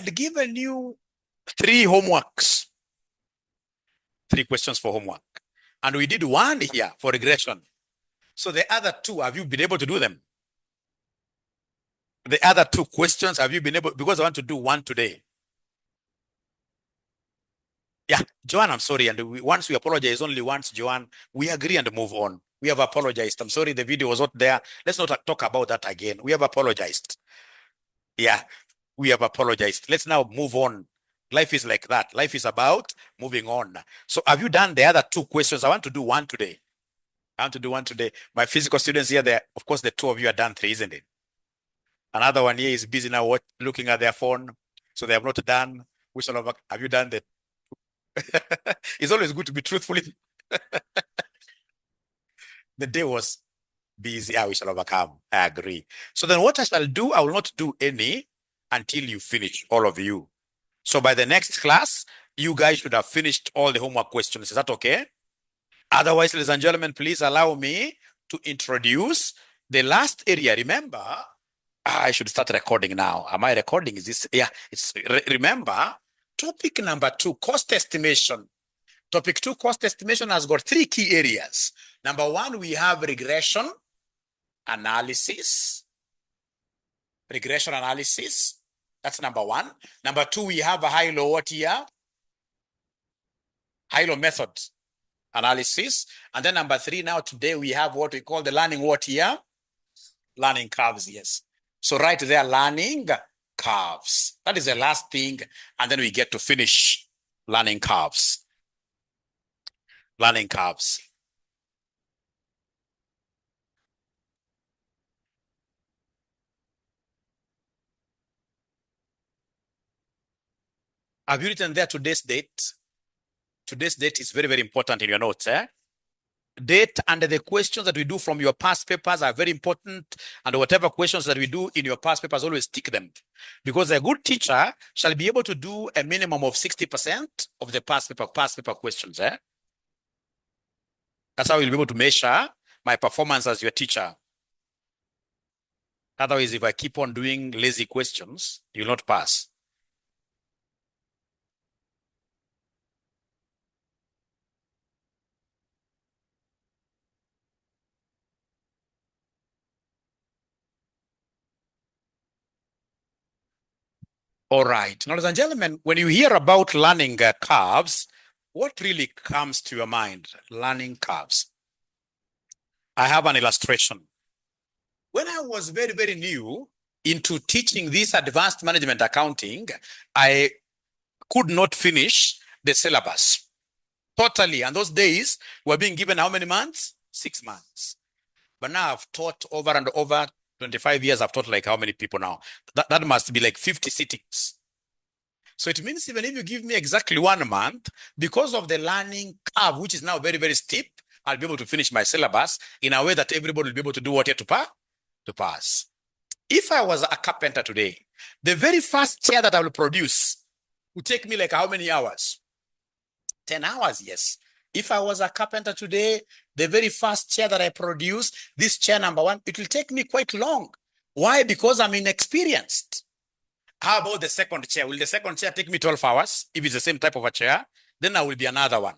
had given you 3 homeworks, 3 questions for homework. And we did 1 here for regression. So the other 2, have you been able to do them? The other 2 questions, have you been able, because I want to do 1 today. Yeah, Joanne, I'm sorry. And once we apologize, only once, Joanne, we agree and move on. We have apologized. I'm sorry the video was not there. Let's not talk about that again. We have apologized. Yeah, we have apologized. Let's now move on. Life is like that. Life is about moving on. So have you done the other 2 questions? I want to do 1 today. I want to do 1 today. My physical students here, there, of course, the 2 of you are done 3, isn't it? Another one here is busy now looking at their phone. So they have not done. Which one of have you done that? It's always good to be truthful. The day was busy. We shall overcome. I agree. So then what I shall do, I will not do any until you finish, all of you. So by the next class, you guys should have finished all the homework questions. Is that okay? Otherwise, ladies and gentlemen, please allow me to introduce the last area. Remember, I should start recording now. Am I recording? Is this? Yeah, it's remember, topic number 2, cost estimation. Topic 2, cost estimation, has got 3 key areas. Number 1, we have regression analysis. Regression analysis. That's number 1. Number 2, we have a high-low what here? High-low method analysis. And then number 3, now today we have what we call the learning what here? Learning curves, yes. So right there, learning curves. That is the last thing. And then we get to finish learning curves. Learning curves. Have you written there today's date? Today's date is very, very important in your notes. Date and the questions that we do from your past papers are very important. And whatever questions that we do in your past papers, always tick them. Because a good teacher shall be able to do a minimum of 60% of the past paper questions. That's how you'll be able to measure my performance as your teacher. Otherwise, if I keep on doing lazy questions, you'll not pass. All right. Now, ladies and gentlemen, when you hear about learning curves, what really comes to your mind? Learning curves. I have an illustration. When I was very, very new into teaching this advanced management accounting, I could not finish the syllabus totally. And those days were being given how many months? 6 months. But now I've taught over and over 25 years. I've taught like how many people now? That must be like 50 sittings. So it means even if you give me exactly 1 month, because of the learning curve, which is now very, very steep, I'll be able to finish my syllabus in a way that everybody will be able to do what here to pass. If I was a carpenter today, the very first chair that I will produce would take me like how many hours? 10 hours, yes. If I was a carpenter today, the very first chair that I produce, this chair number 1, it will take me quite long. Why? Because I'm inexperienced. How about the second chair? Will the second chair take me 12 hours? If it's the same type of a chair, then I will be another one.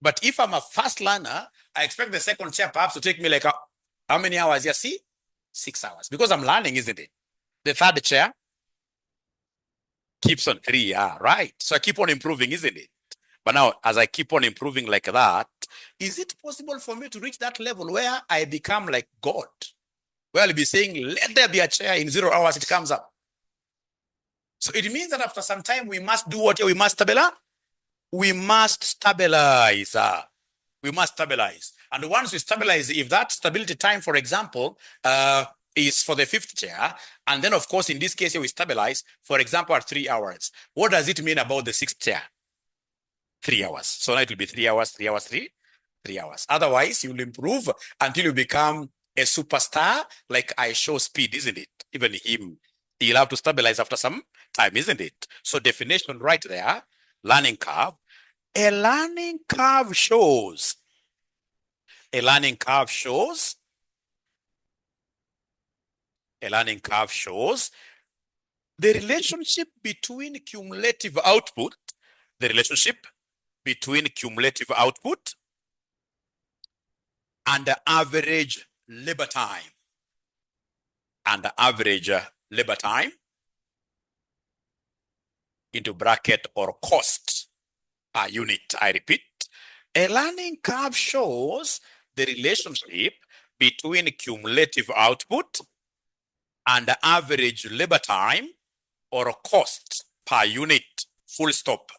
But if I'm a fast learner, I expect the second chair perhaps to take me like how many hours? You see? 6 hours. Because I'm learning, isn't it? The third chair keeps on 3, yeah, right. So I keep on improving, isn't it? But now, as I keep on improving like that, is it possible for me to reach that level where I become like God? Where I'll be saying, let there be a chair, in 0 hours it comes up. So it means that after some time, we must do what? We must stabilize. We must stabilize. We must stabilize. And once we stabilize, if that stability time, for example, is for the 5th chair, and then of course, in this case, we stabilize, for example, at 3 hours. What does it mean about the 6th chair? 3 hours. So now it will be 3 hours, 3 hours, 3 hours. Otherwise, you will improve until you become a superstar like I show speed, isn't it? Even him, he'll have to stabilize after some time, isn't it? So definition right there, learning curve. A learning curve shows. A learning curve shows. A learning curve shows the relationship between cumulative output, the relationship between cumulative output and the average labor time, and the average labor time into bracket or cost per unit. I repeat, a learning curve shows the relationship between cumulative output and the average labor time or cost per unit, full stop.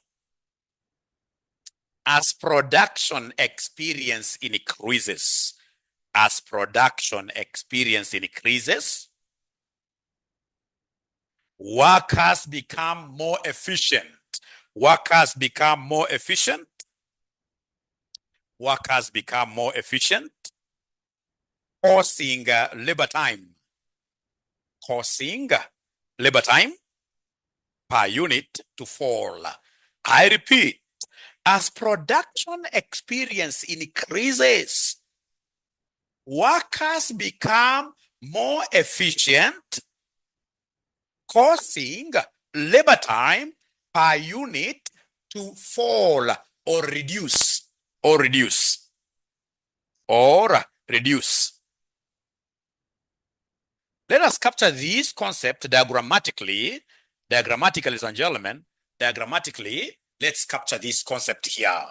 As production experience increases, as production experience increases, workers become more efficient. Workers become more efficient. Workers become more efficient, causing labor time. Causing labor time per unit to fall. I repeat, as production experience increases, workers become more efficient, causing labor time per unit to fall or reduce, or reduce, or reduce. Let us capture this concept diagrammatically, ladies and gentlemen, diagrammatically. Let's capture this concept here.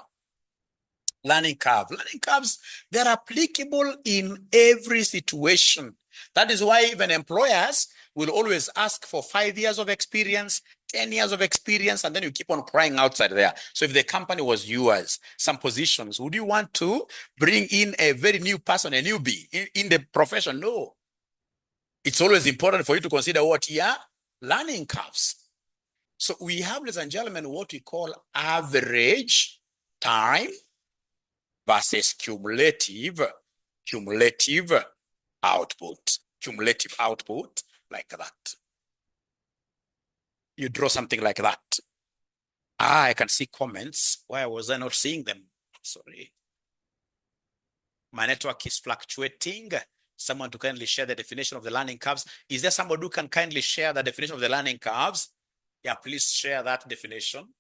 Learning curve. Learning curves, they're applicable in every situation. That is why even employers will always ask for 5 years of experience, 10 years of experience, and then you keep on crying outside there. So if the company was yours, some positions, would you want to bring in a very new person, a newbie in the profession? No. It's always important for you to consider what here? Learning curves. So we have, ladies and gentlemen, what we call average time versus cumulative output. Cumulative output, like that. You draw something like that. I can see comments. Why was I not seeing them? Sorry. My network is fluctuating. Someone to kindly share the definition of the learning curves. Is there somebody who can kindly share the definition of the learning curves? Yeah, please share that definition.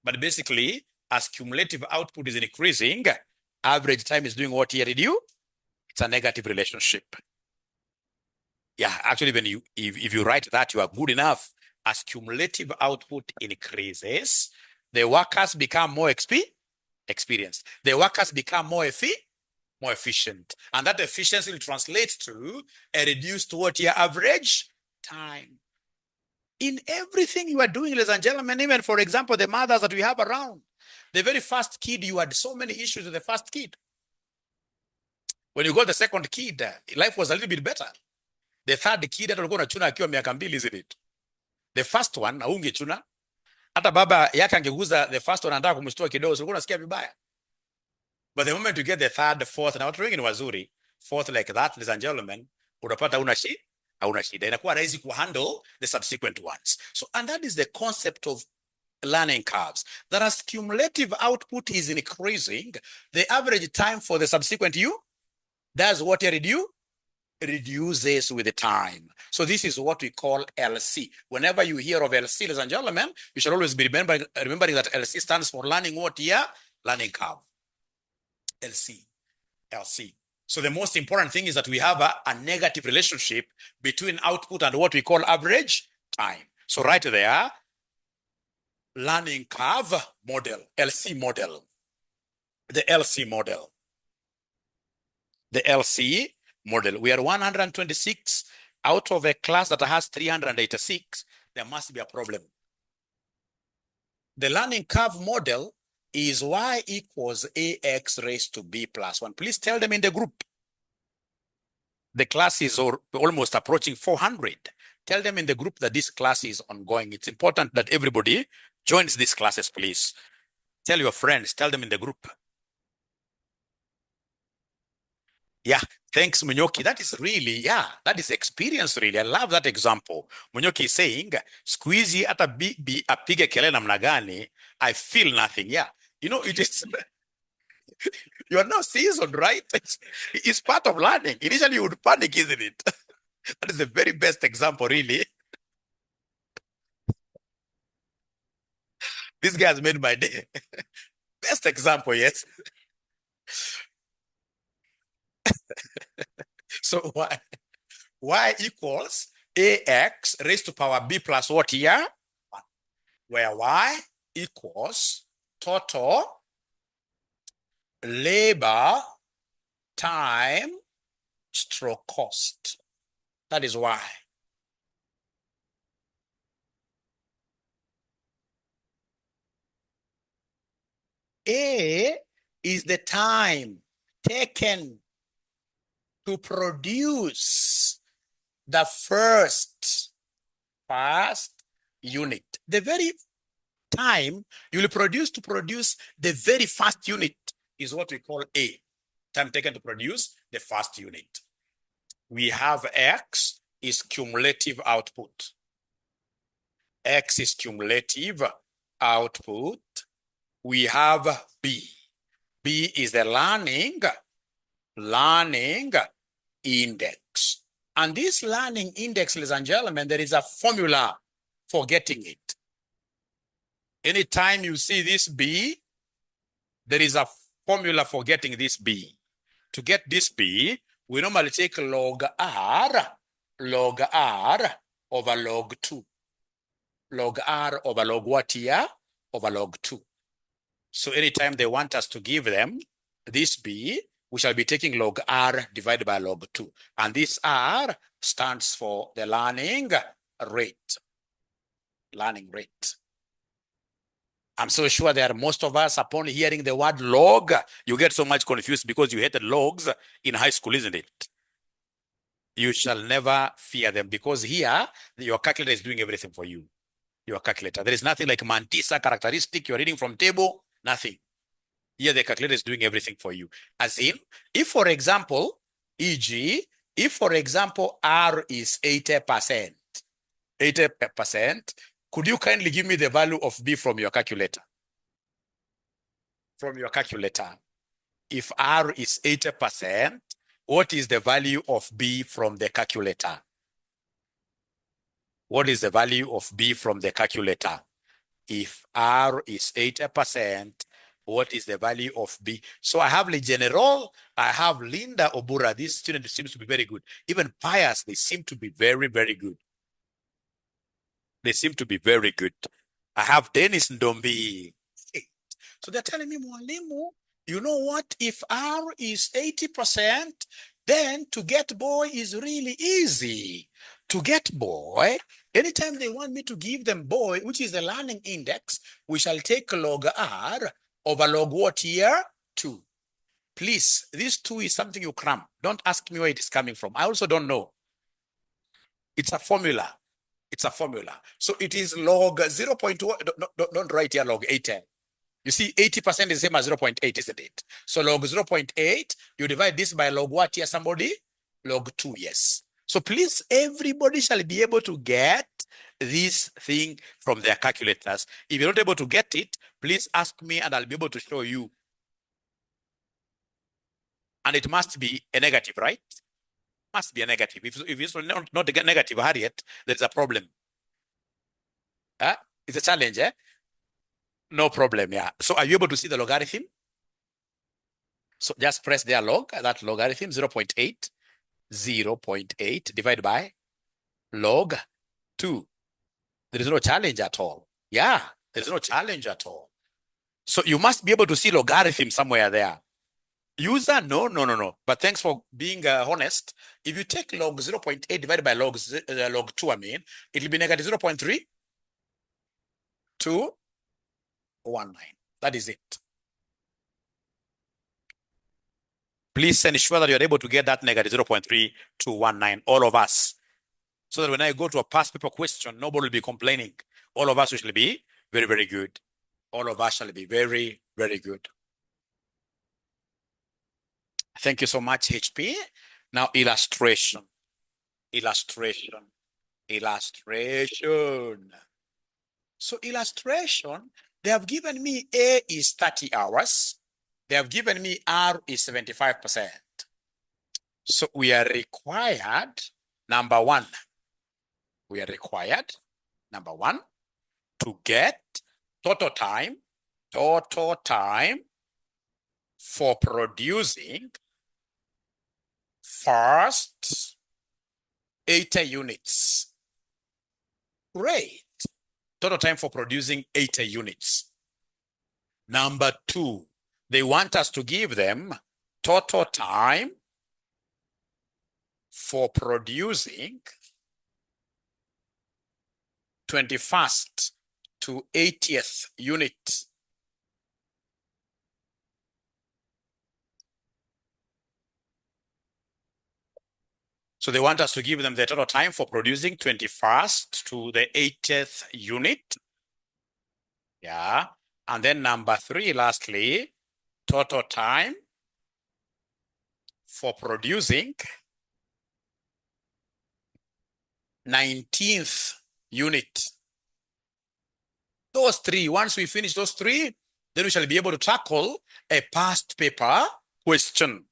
But basically, as cumulative output is increasing, average time is doing what here, reduce? It's a negative relationship. Yeah, actually, when you if you write that, you are good enough. As cumulative output increases, the workers become more experienced. The workers become more efficient. And that efficiency will translate to a reduced what year average time. In everything you are doing, ladies and gentlemen, even for example, the mothers that we have around, the very first kid, you had so many issues with the first kid. When you got the second kid, life was a little bit better. The third kid, hata ulikuwa unachuna akiwa miaka mbili, isn't it? The first one, haungechuna. Hata baba yake angeguza the first one, anataka kumshtua kidogo, so ulikuwa unasikia vibaya. But the moment you get the third, fourth, na watu wengi ni wazuri, fourth like that, ladies and gentlemen, utapata hauna shida. Inakuwa rahisi kuhandle the subsequent ones. So, and that is the concept of learning curves. That as cumulative output is increasing, the average time for the subsequent does what reduces with the time. So this is what we call LC. Whenever you hear of LC, ladies and gentlemen, you should always be remembering that LC stands for learning what here? Learning curve. LC. So the most important thing is that we have a negative relationship between output and what we call average time. So right there, learning curve model, LC model. The LC model. The LC model. We are 126 out of a class that has 386. There must be a problem. The learning curve model is y equals ax raised to b plus 1. Please tell them in the group. The class is almost approaching 400. Tell them in the group that this class is ongoing. It's important that everybody joins these classes, please. Tell your friends, tell them in the group. Yeah, thanks, Munyoki. That is really, that is experience, really. I love that example. Munyoki is saying, squeezy ata apige kelele namna gani, I feel nothing. Yeah, you know, it is, you are now seasoned, right? It's part of learning. Initially, you would panic, isn't it? That is the very best example, really. This guy has made my day. Best example, yes. So y equals ax raised to power b plus what here? 1. Where y equals total labor time stroke cost. That is why. A is the time taken to produce the first unit. The very time you will produce to produce the very first unit is what we call A. Time taken to produce the first unit. We have X is cumulative output. X is cumulative output. We have B. B is the learning index. And this learning index, ladies and gentlemen, there is a formula for getting it. Anytime you see this B, there is a formula for getting this B. To get this B, we normally take log R over log 2. Log R over log what here? Over log 2. So anytime they want us to give them this B, we shall be taking log R divided by log 2. And this R stands for the learning rate. Learning rate. I'm so sure that most of us, upon hearing the word log, you get so much confused because you hated logs in high school, isn't it? You shall never fear them because here, your calculator is doing everything for you. Your calculator. There is nothing like mantissa characteristic. You're reading from table, nothing. Here, the calculator is doing everything for you. As in, if for example, e.g., if for example, R is 80%, could you kindly give me the value of B from your calculator? From your calculator. If R is 80%, what is the value of B from the calculator? What is the value of B from the calculator? If R is 80%, what is the value of B? So I have Le General, I have Linda Obura. This student seems to be very good. Even Pius, they seem to be very, very good. They seem to be very good. I have Dennis Ndombi. So they're telling me, Mwalimu, you know what? If R is 80%, then to get boy is really easy. To get boy, anytime they want me to give them boy, which is the learning index, we shall take log R over log what here? 2. Please, this 2 is something you cram. Don't ask me where it is coming from. I also don't know. It's a formula. It's a formula. So it is log 0.1. Don't write here log 80. You see, 80% is the same as 0.8, isn't it? So log 0.8, you divide this by log what here, somebody? Log 2, yes. So please, everybody shall be able to get this thing from their calculators. If you're not able to get it, please ask me and I'll be able to show you. And it must be a negative, right? Must be a negative. If it's not a negative, Harriet, there's a problem. It's a challenge, eh? No problem, yeah. So are you able to see the logarithm? So just press their log, that logarithm, 0.8. 0.8 divided by log 2. There is no challenge at all. Yeah, there is no challenge at all. So you must be able to see logarithm somewhere there. User, no. But thanks for being honest. If you take log 0.8 divided by log 2, it will be negative 0.3 to 19. That is it. Please ensure that you're able to get that negative 0.3 to 19, all of us. So that when I go to a past paper question, nobody will be complaining. All of us shall be very, very good. All of us shall be very, very good. Thank you so much, HP. Now, illustration. So illustration, they have given me A is 30 hours. They have given me R is 75%. So we are required, number one, to get total time for producing first 80 units. Great. Total time for producing 80 units. Number 2, they want us to give them total time for producing 21st to 80th unit. So they want us to give them the total time for producing 21st to the 80th unit. Yeah. And then number 3, lastly, total time for producing 19th unit. Those 3, once we finish those 3, then we shall be able to tackle a past paper question.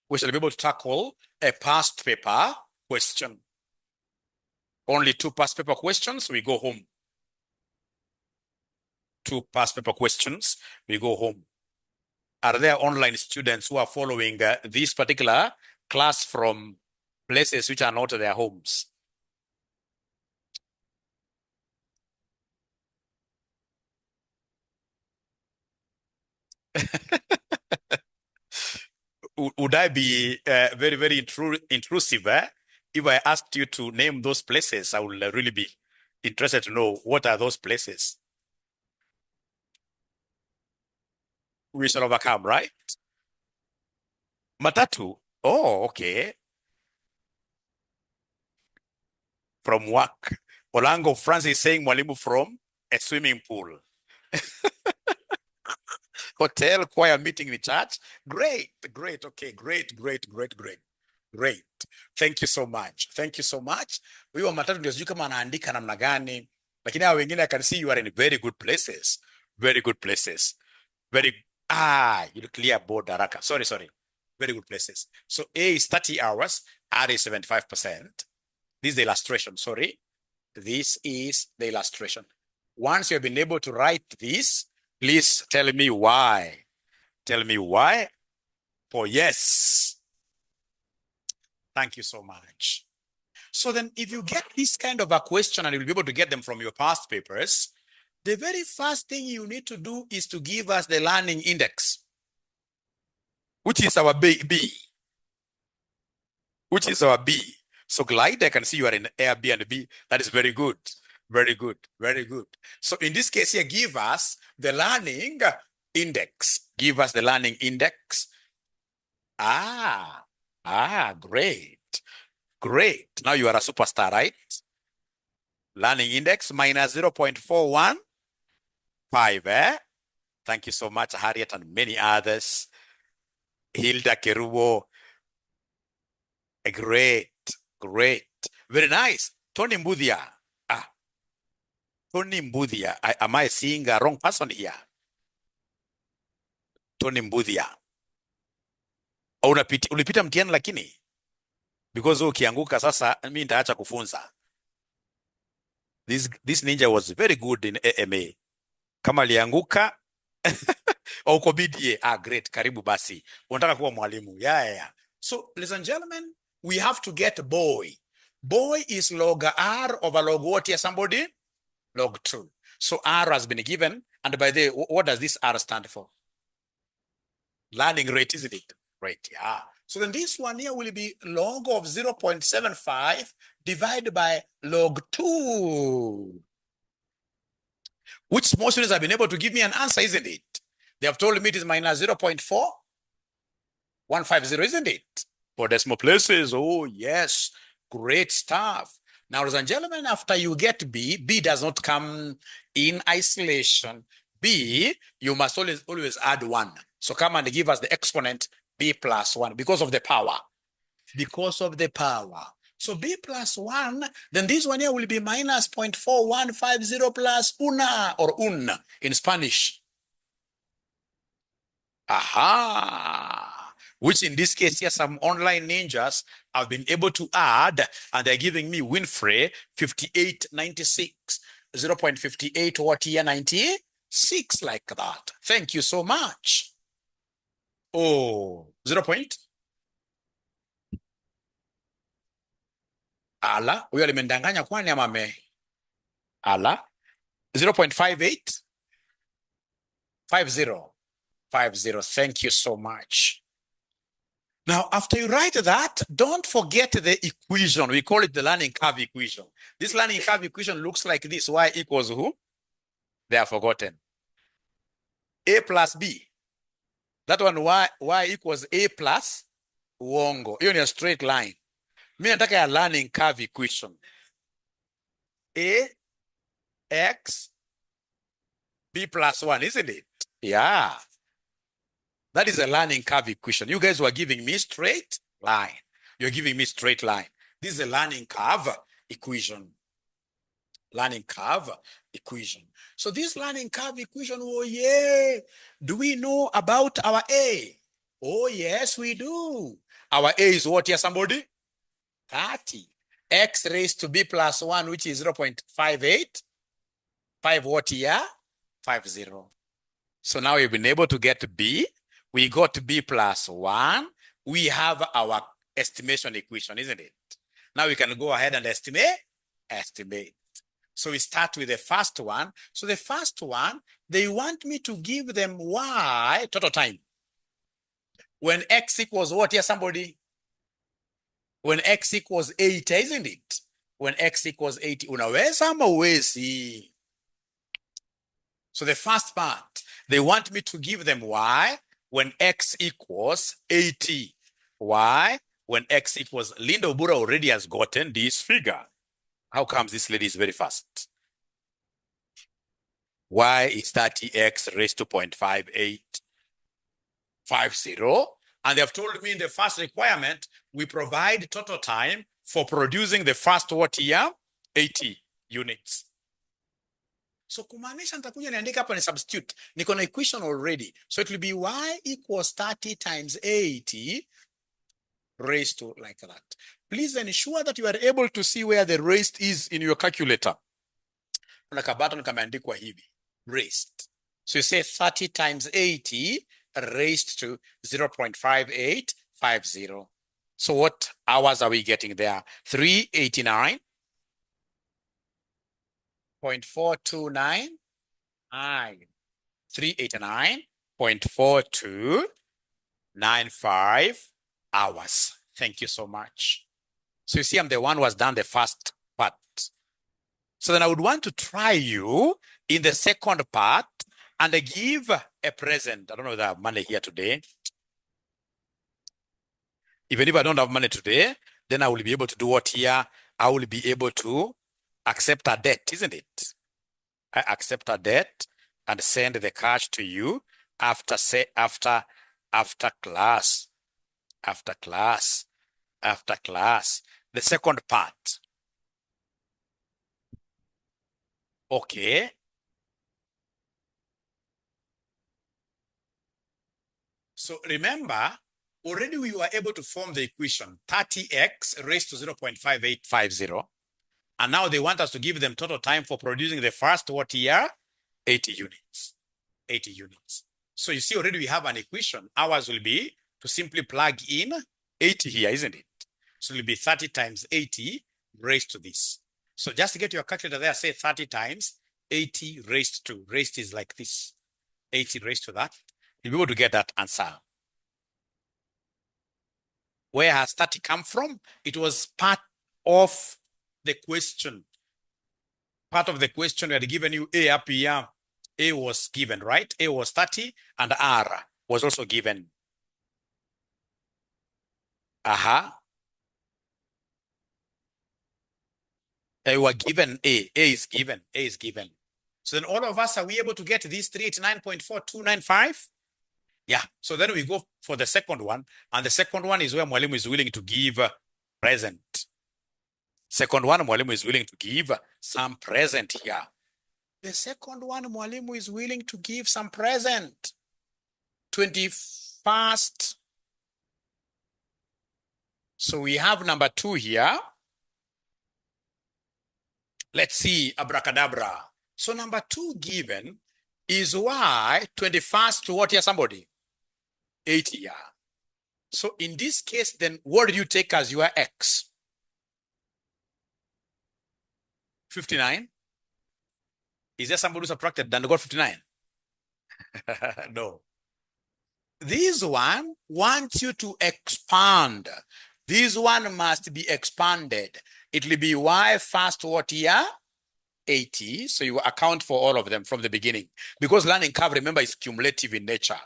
We shall be able to tackle a past paper question. Only 2 past paper questions, we go home. 2 past paper questions, we go home. Are there online students who are following this particular class from places which are not their homes? Would I be very, very intrusive if I asked you to name those places? I would really be interested to know what are those places. We shall overcome, right? Matatu. Oh, okay. From work. Olango Francis is saying Mwalimu from a swimming pool. Hotel, choir meeting in church. Great. Okay, great. Thank you so much. Huyo Matatu ndio sijui kama anaandika namna gani, lakini hao wengine I can see you are in very good places. You clear board haraka. Sorry. Very good places. So A is 30 hours, R is 75%. This is the illustration, sorry. This is the illustration. Once you have been able to write this, please tell me why. For yes. Thank you so much. So then if you get this kind of a question, and you'll be able to get them from your past papers, the very first thing you need to do is to give us the learning index, which is our B. So Glide, I can see you are in Airbnb. That is very good. So in this case here, give us the learning index. Great. Now you are a superstar, right? Learning index minus 0.415. Thank you so much, Harriet, and many others. Hilda Kerubo. Great. Very nice. Tony Mbudia. Tony Mbudia. Am I seeing a wrong person here? Tony Mbudia. Ulipita mtihani lakini? Because ukianguka sasa, mimi nitaacha kufunza. This ninja was very good in AMA. Kama alianguka, uko BDA. Great. Karibu basi. Unataka kuwa mwalimu. Yeah. So, ladies and gentlemen, we have to get boy. Boy is log R over log what here, somebody? Log 2. So R has been given. And by the way, what does this R stand for? Learning rate, isn't it? Right, yeah. So then this one here will be log of 0.75 divided by log 2. Which most students have been able to give me an answer, isn't it? They have told me it is minus 0.4150, isn't it? For decimal places, oh yes, great stuff. Now, ladies and gentlemen, after you get B does not come in isolation. B, you must always add 1. So come and give us the exponent B plus 1 because of the power. So B plus 1, then this one here will be minus 0.4150 plus una or un in Spanish. Which in this case here, some online ninjas have been able to add, and they're giving me Winfrey 5896. 0.58 what here? 96. 6 like that. Thank you so much. Oh, 0 point. Ala, huyo alimendanganya kwani ama ala 0.58 50. Thank you so much. Now, after you write that, don't forget the equation. We call it the learning curve equation. This learning curve equation looks like this. Y equals who? They are forgotten. A plus B. That one, y equals A plus uongo. Hiyo ni a straight line. Mimi nataka ya learning curve equation. A, X, B plus 1, isn't it? Yeah. That is a learning curve equation. You guys were giving me straight line. You're giving me straight line. This is a learning curve equation. Learning curve equation. So this learning curve equation, oh yeah. Do we know about our A? Oh yes, we do. Our A is what here, somebody? 30. X raised to B plus 1, which is 0.58. 5 what here? 50. So now we've been able to get B. We got B plus 1. We have our estimation equation, isn't it? Now we can go ahead and estimate. So we start with the first one. So the first one, they want me to give them Y, total time. When X equals what here, somebody? When X equals 80, isn't it? When X equals 80, unaweza ama uwezi? So the first part, they want me to give them Y when X equals 80. Y when X equals, Linda Obura already has gotten this figure. How comes this lady is very fast? Y is 30x raised to 0.5850. And they have told me in the first requirement, we provide total time for producing the first what year? 80 units. So kumaanisha nitakuja niandika hapa ni substitute. Niko na equation already. So it will be Y equals 30 times 80 raised to like that. Please ensure that you are able to see where the raised is in your calculator. Kuna kabutton kameandikwa hivi. Raised. So you say 30 times 80 raised to 0.5850. So what hours are we getting there? 389.429. 389.4295 hours. Thank you so much. So you see, I'm the one who has done the first part. So then I would want to try you in the second part and give a present. I don't know if I have money here today. Even if I don't have money today, then I will be able to do what here? I will be able to accept a debt, isn't it? I accept a debt and send the cash to you after class. The second part. Okay. So remember, already we were able to form the equation 30x raised to 0.5850. And now they want us to give them total time for producing the first what year? 80 units. 80 units. So you see already we have an equation. Ours will be to simply plug in 80 here, isn't it? So it will be 30 times 80 raised to this. So just to get your calculator there, say 30 times 80 raised to. Raised is like this. 80 raised to that. You'll be able to get that answer. Where has 30 come from? It was part of the question. Part of the question we had given you A up here. A was given, right? A was 30 and R was also given. They were given A. A is given. A is given. So then all of us, are we able to get this 389.4295? Yeah. So then we go for the second one. And the second one is where Mwalimu is willing to give present. Second one, Mwalimu is willing to give some present here. The second one, Mwalimu is willing to give some present. 21st. So we have number 2 here. Let's see, abracadabra. So number 2 given, Is y 21st to what here, somebody? 80, yeah. So in this case, then what do you take as your x? 59? Is there somebody who subtracted and got 59? No. This one wants you to expand. This one must be expanded. It will be y first what here? 80. So you account for all of them from the beginning. Because learning curve, remember, is cumulative in nature.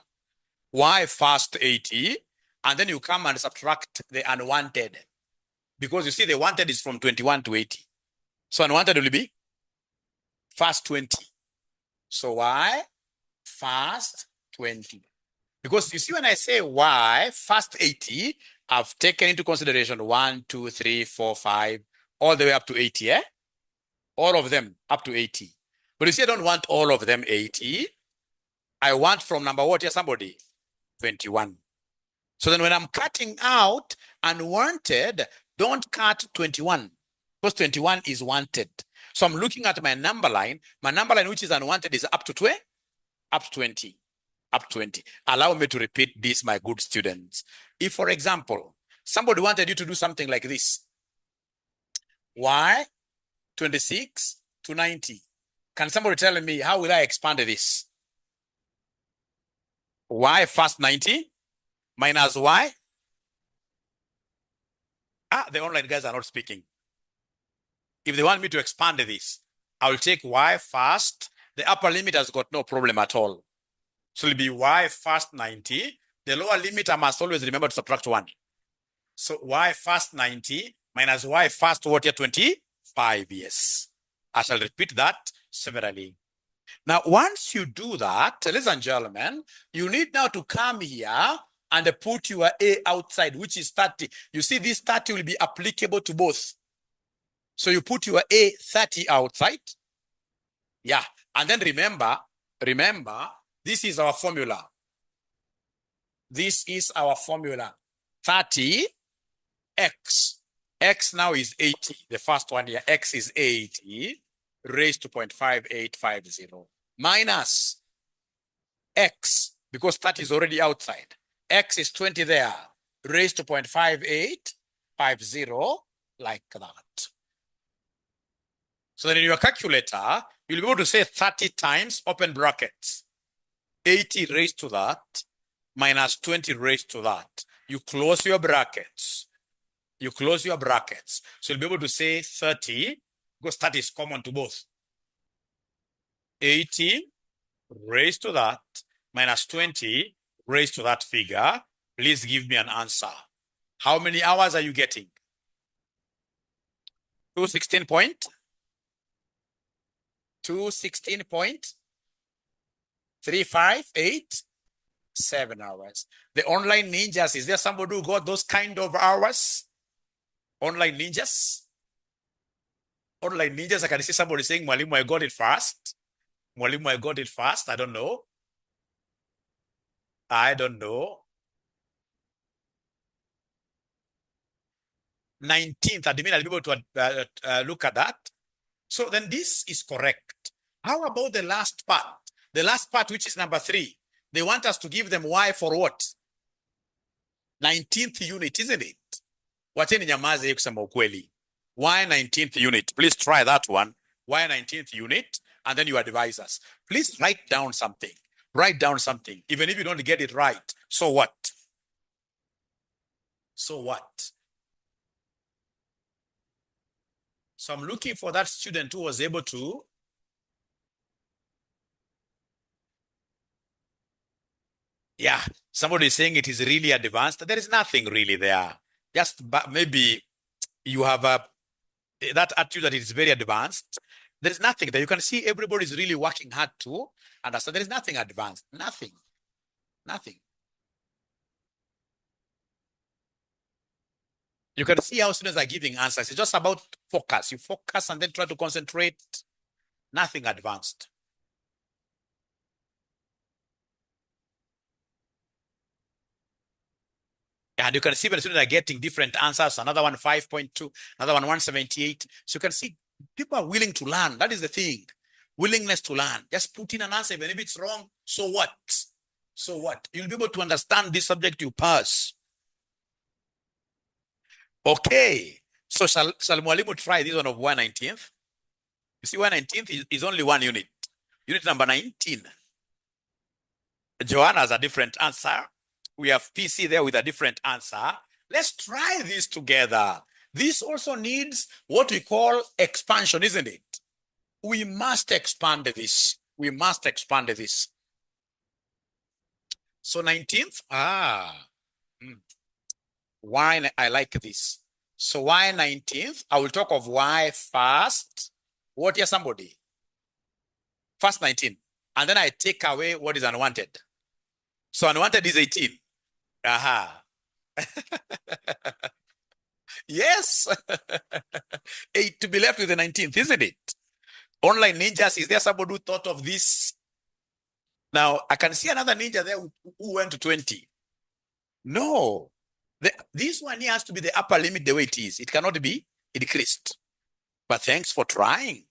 Y first 80, and then you come and subtract the unwanted. Because you see the wanted is from 21 to 80. So unwanted will be first 20. So y first 20. Because you see, when I say y first 80, I've taken into consideration 1, 2, 3, 4, 5, all the way up to 80, eh? All of them up to 80. But you see, I don't want all of them 80. I want from number what here, somebody? 21. So then when I'm cutting out unwanted, don't cut 21. Because 21 is wanted. So I'm looking at my number line. My number line, which is unwanted, is up to 20. Up to 20. Up to 20. Allow me to repeat this, my good students. If, for example, somebody wanted you to do something like this, y 26 to 90. Can somebody tell me how will I expand this? Y first 90 minus y. The online guys are not speaking. If they want me to expand this, I will take y first. The upper limit has got no problem at all. So it'll be y first 90. The lower limit, I must always remember to subtract 1. So y first 90 minus y first what here, 25, yes. I shall repeat that severally. Now, once you do that, ladies and gentlemen, you need now to come here and put your a outside, which is 30. You see, this 30 will be applicable to both. So you put your a 30 outside. Yeah. And then remember, this is our formula. This is our formula. 30 x. X now is 80. The first one here, x is 80 raised to 0.5850 minus x, because 30 is already outside. X is 20 there, raised to 0.5850, like that. So then in your calculator, you'll be able to say 30 times, open brackets, 80 raised to that, minus 20 raised to that. You close your brackets. You close your brackets. So you'll be able to say 30, because 30 is common to both. 80 raised to that, minus 20 raised to that figure. Please give me an answer. How many hours are you getting? 216.358 hours. The online ninjas, is there somebody who got those kind of hours? Online ninjas? Online ninjas, I can see somebody saying, Mwalimu, I got it fast. Mwalimu, I got it fast. I don't know. I don't know. 19th, admin, I'll be able to look at that. So then this is correct. How about the last part? The last part, which is number 3. They want us to give them y for what? 19th unit, isn't it? Wacheni nyamaze kusema ukweli. Y 19th unit. Please try that one. Y 19th unit, and then you advise us. Please write down something. Write down something. Even if you don't get it right, so what? So what? So I'm looking for that student who was able to. Yeah, somebody is saying it is really advanced. There is nothing really there. Just maybe you have that attitude that it is very advanced. There is nothing there. You can see everybody is really working hard to understand. There is nothing advanced. Nothing. Nothing. You can see how students are giving answers. It's just about focus. You focus and then try to concentrate. Nothing advanced. And you can see when students are getting different answers. Another one 5.2, another one 178. So you can see people are willing to learn. That is the thing. willingness to learn. Just put in an answer, even if it's wrong, so what? So what? You'll be able to understand this subject, you pass. Okay. So shall Mwalimu try this one of 1/19th? You see, 1/19th is only one unit. Unit number 19. Joanna has a different answer. We have PC there with a different answer. Let's try this together. This also needs what we call expansion, isn't it? We must expand this. We must expand this. So 19th, why I like this. So why 19th? I will talk of why first. What here, somebody? First 19. And then I take away what is unwanted. So unwanted is 18. Aha. Yes. 8 to be left with the 19th, isn't it? Online ninjas, is there somebody who thought of this? Now, I can see another ninja there who went to 20. No. This one here has to be the upper limit the way it is. It cannot be increased. But thanks for trying.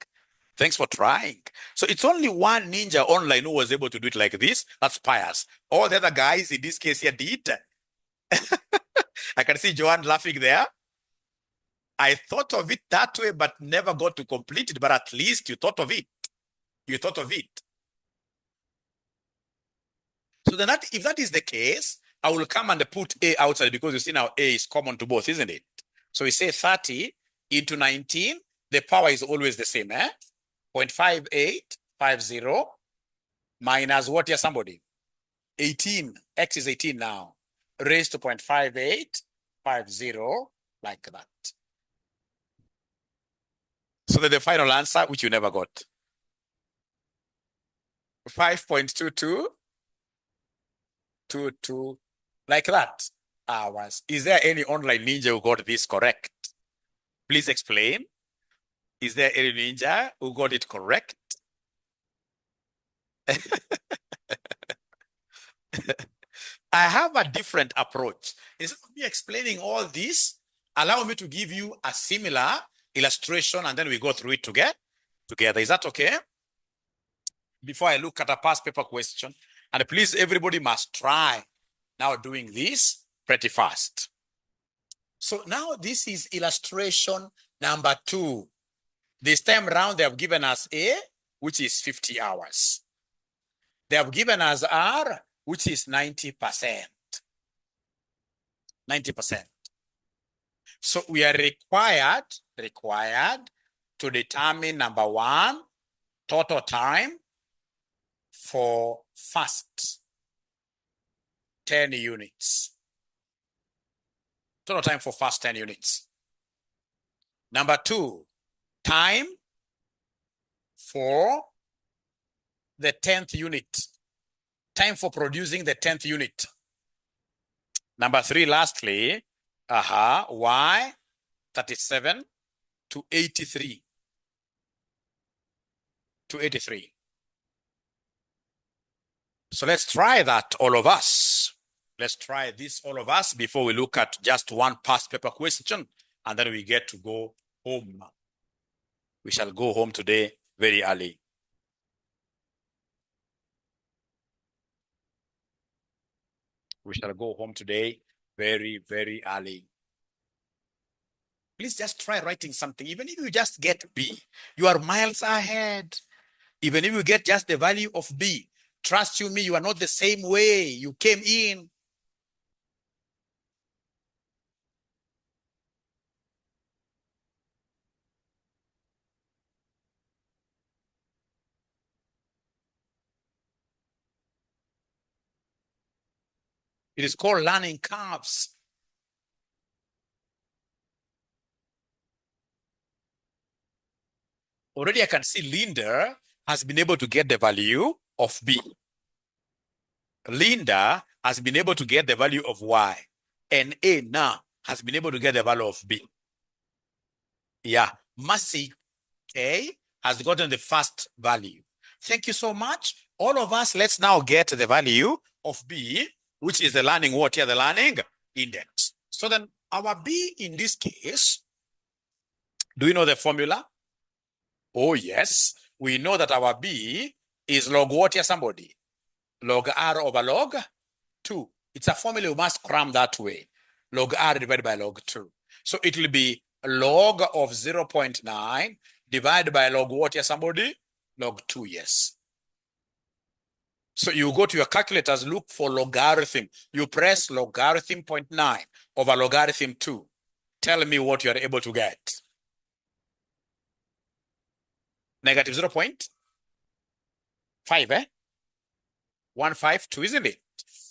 Thanks for trying. So it's only one ninja online who was able to do it like this. That's Pius. All the other guys in this case here did. I can see Joanne laughing there. I thought of it that way, but never got to complete it. But at least you thought of it. You thought of it. So then if that is the case, I will come and put A outside because you see now A is common to both, isn't it? So we say 30 into 19. The power is always the same, 0.5850 minus what here, somebody? 18. X is 18 now. Raised to 0.5850, like that. So then the final answer, which you never got. 5.2222, like that, hours. Is there any online ninja who got this correct? Please explain. Is there any ninja who got it correct? I have a different approach. Instead of me explaining all this, allow me to give you a similar illustration and then we go through it together. Is that okay? Before I look at a past paper question, and please, everybody must try now doing this pretty fast. So now this is illustration number 2. This time round, they have given us A, which is 50 hours. They have given us R, which is 90%. 90%. So we are required to determine, number 1, total time for first 10 units. Total time for first 10 units. Number 2, time for the 10th unit. Time for producing the 10th unit. Number 3, lastly, Y 37 to 83. To 83. So let's try that, all of us. Let's try this, all of us, before we look at just one past paper question, and then we get to go home. We shall go home today very early. We shall go home today very, very early. Please just try writing something. Even if you just get B, you are miles ahead. Even if you get just the value of B, trust you me, you are not the same way you came in. It is called learning curves. Already I can see Linda has been able to get the value of B. Linda has been able to get the value of Y. And A now has been able to get the value of B. Yeah, Mercy K has gotten the first value. Thank you so much. All of us, let's now get the value of B, which is the learning what here? The learning index. So then our B in this case, do you know the formula? Oh, yes. we know that our B is log what here, somebody? Log R over log 2. It's a formula we must cram that way. Log R divided by log 2. So it will be log of 0.9 divided by log what here, somebody? Log 2, yes. So you go to your calculators, look for logarithm. You press logarithm 0.9 over logarithm 2. Tell me what you are able to get. Negative 0.5, 152, isn't it?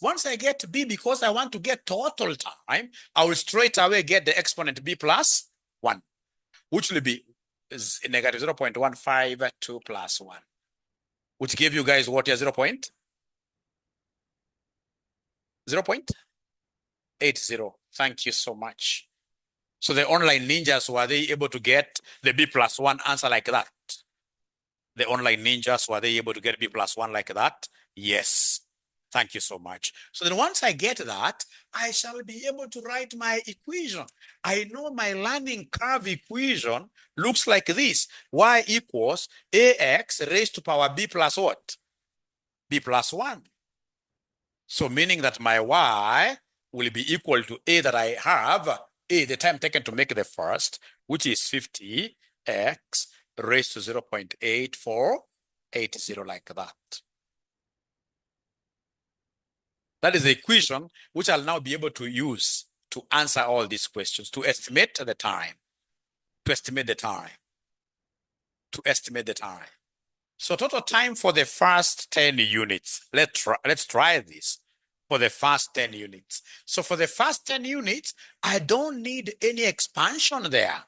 Once I get B, because I want to get total time, I will straight away get the exponent B plus 1, which will be negative 0.152 plus 1, which give you guys what is 0.80. Thank you so much. So the online ninjas, were they able to get the B plus 1 answer like that? The online ninjas, were they able to get B plus 1 like that? Yes. Thank you so much. So then once I get that, I shall be able to write my equation. I know my learning curve equation looks like this. Y equals AX raised to power B plus what? B plus 1. So meaning that my Y will be equal to A that I have, A, the time taken to make the first, which is 50x raised to 0.8480, like that. That is the equation which I'll now be able to use to answer all these questions, to estimate the time, to estimate the time, to estimate the time. So total time for the first 10 units. Let's try this for the first 10 units. So for the first 10 units, I don't need any expansion there.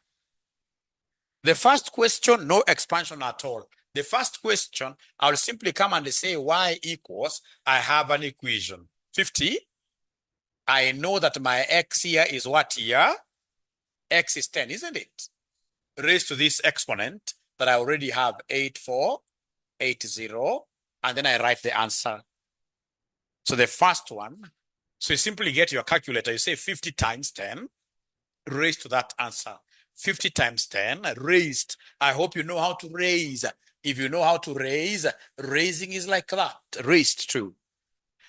The first question, no expansion at all. The first question, I'll simply come and say Y equals, I have an equation, 50. I know that my X here is what here? X is 10, isn't it? Raised to this exponent that I already have, 8480, and then I write the answer. So the first one, so you simply get your calculator, you say 50 times 10, raised to that answer. 50 times 10 raised. I hope you know how to raise. If you know how to raise, raising is like that, raised to.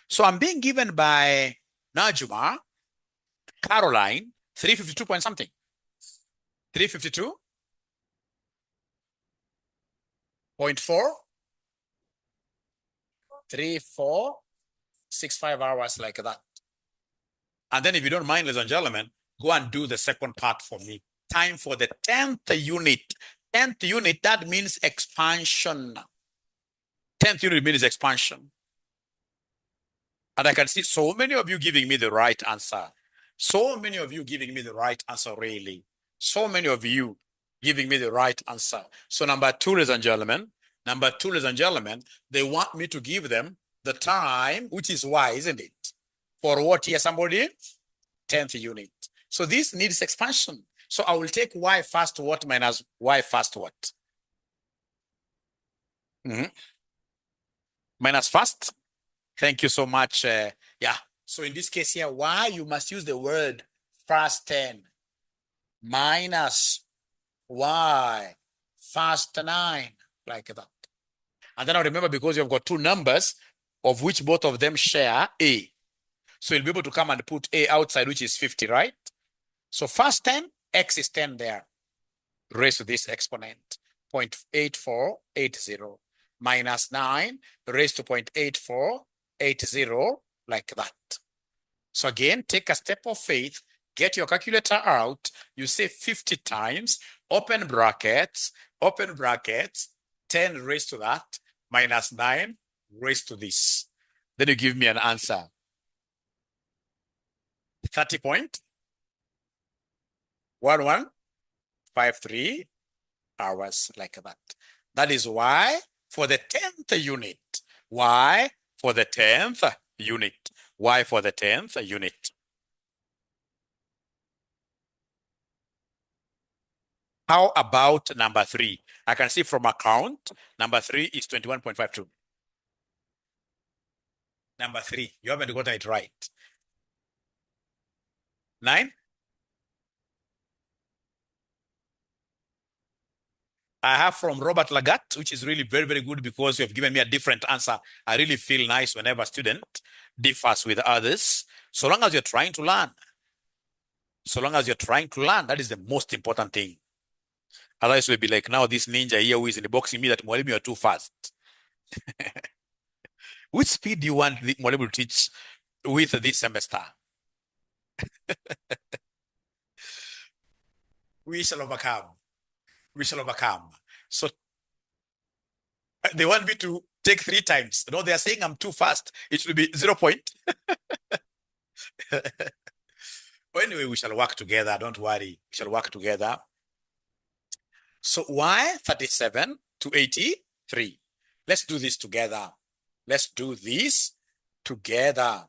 So I'm being given by Najuma, Caroline, 352 point something. 352.4, 3465 hours, like that. And then if you don't mind, ladies and gentlemen, go and do the second part for me. Time for the 10th unit. 10th unit, that means expansion. 10th unit means expansion. And I can see so many of you giving me the right answer. So many of you giving me the right answer, really. So many of you giving me the right answer. So number 2, ladies and gentlemen, they want me to give them the time, which is Y, isn't it? For what here, somebody? 10th unit. So this needs expansion. So I will take Y first what minus Y first what? Minus first. Thank you so much. Yeah. So in this case here, Y, you must use the word first 10 minus Y first 9, like that. And then I remember, because you've got two numbers of which both of them share A. So you'll be able to come and put A outside, which is 50, right? So first 10, X is 10 there. Raised to this exponent, 0.8480 minus 9 raised to 0.8480, like that. So again, take a step of faith, get your calculator out, you say 50 times, open brackets, 10 raised to that, minus 9 raised to this. Then you give me an answer. 30.1153 hours, like that. That is Y for the 10th unit. Y for the 10th unit. Y for the 10th unit. How about number 3? I can see from account, number 3 is 21.52. Number 3, you haven't gotten it right. 9? I have from Robert Lagat, which is really very, very good because you have given me a different answer. I really feel nice whenever a student differs with others. So long as you're trying to learn, that is the most important thing. Otherwise, we'll be like, now this ninja here who is in the boxing me that Mwalimu, you're too fast. Which speed do you want the Mwalimu to teach with this semester? We shall overcome. We shall overcome. So they want me to take 3 times. No, they are saying I'm too fast. It will be 0 point. But anyway, we shall work together. Don't worry. We shall work together. So y 37 to 83. Let's do this together. Let's do this together.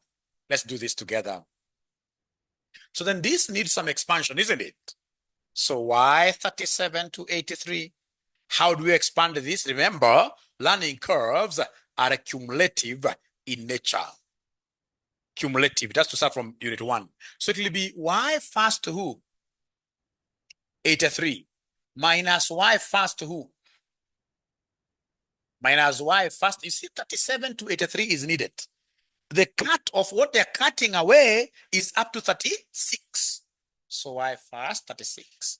Let's do this together. So then this needs some expansion, isn't it? So y 37 to 83. How do we expand this? Remember, learning curves are cumulative in nature. Cumulative. It has to start from unit 1. So it will be y first to who? 83 minus y first to who? Minus y first. You see, 37 to 83 is needed. The cut of what they're cutting away is up to 36. So y first, 36.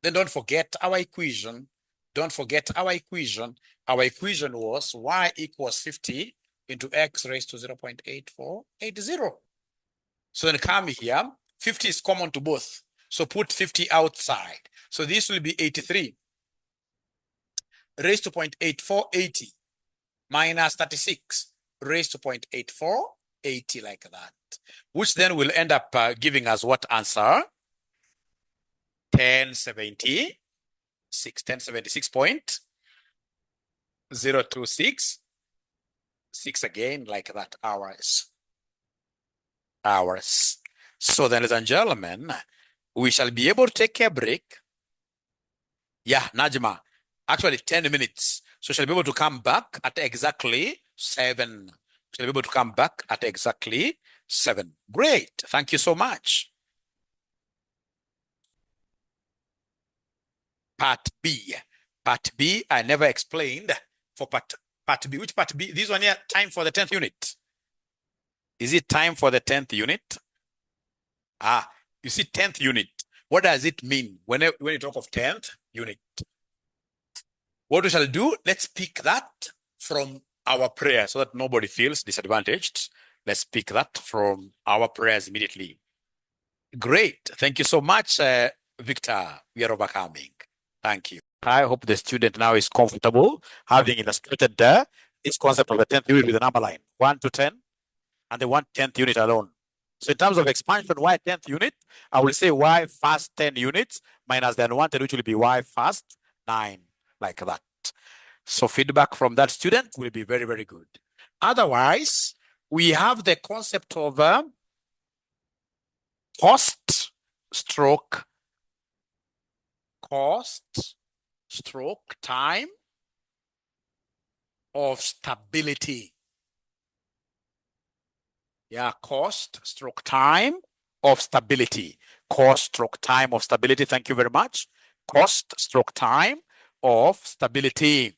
Then don't forget our equation. Don't forget our equation. Our equation was y equals 50 into x raised to 0.8480. So then come here. 50 is common to both. So put 50 outside. So this will be 83 raised to 0.8480 minus 36 raised to 0.8480, like that, which then will end up giving us what answer? 1076.026 again, like that, hours. So then, ladies and gentlemen, we shall be able to take a break. Yeah, Najma, actually 10 minutes. So shall be able to come back at exactly 7. Shall be able to come back at exactly 7. Great. Thank you so much. Part B. Part B, I never explained for part B. Which part B? This one here, time for the 10th unit. Is it time for the 10th unit? Ah, you see 10th unit. What does it mean when you talk of 10th unit? What we shall do, let's pick that from our prayer so that nobody feels disadvantaged. Let's pick that from our prayers immediately. Great. Thank you so much, Victor. We are overcoming. Thank you. I hope the student now is comfortable having illustrated this concept of the 10th unit with a number line, 1 to 10, and the 1/10th unit alone. So in terms of expansion, y 10th unit, I will say y first 10 units minus the unwanted, which will be y first 9, like that. So feedback from that student will be very, very good. Otherwise, we have the concept of cost stroke time of stability. Yeah, cost stroke time of stability. Cost stroke time of stability. Thank you very much. Cost stroke time of stability.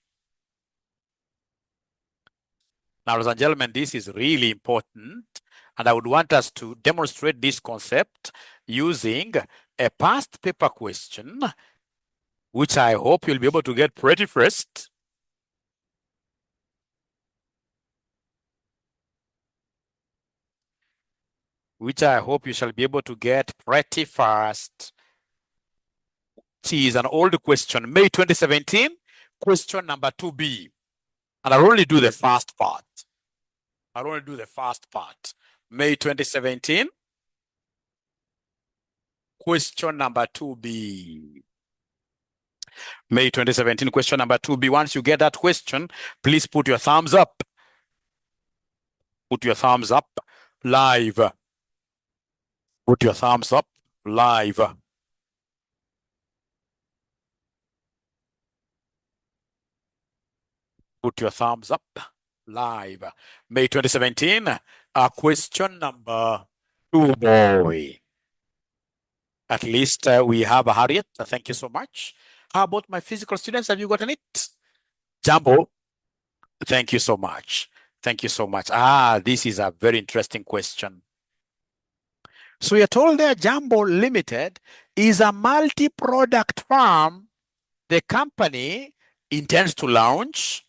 Now, ladies and gentlemen, this is really important, and I would want us to demonstrate this concept using a past paper question, which I hope you'll be able to get pretty first. Which I hope you shall be able to get pretty fast. It is an old question, May 2017, question number 2B. And I'll only do the first part. May 2017, question number 2B. May 2017, question number 2B. Once you get that question, please put your thumbs up. Put your thumbs up live. Put your thumbs up live. Put your thumbs up live. May 2017, question number 2, boy. At least we have Harriet. Thank you so much. How about my physical students? Have you gotten it? Jumbo, thank you so much. Thank you so much. This is a very interesting question. So you're told there Jumbo Limited is a multi-product firm. The company intends to launch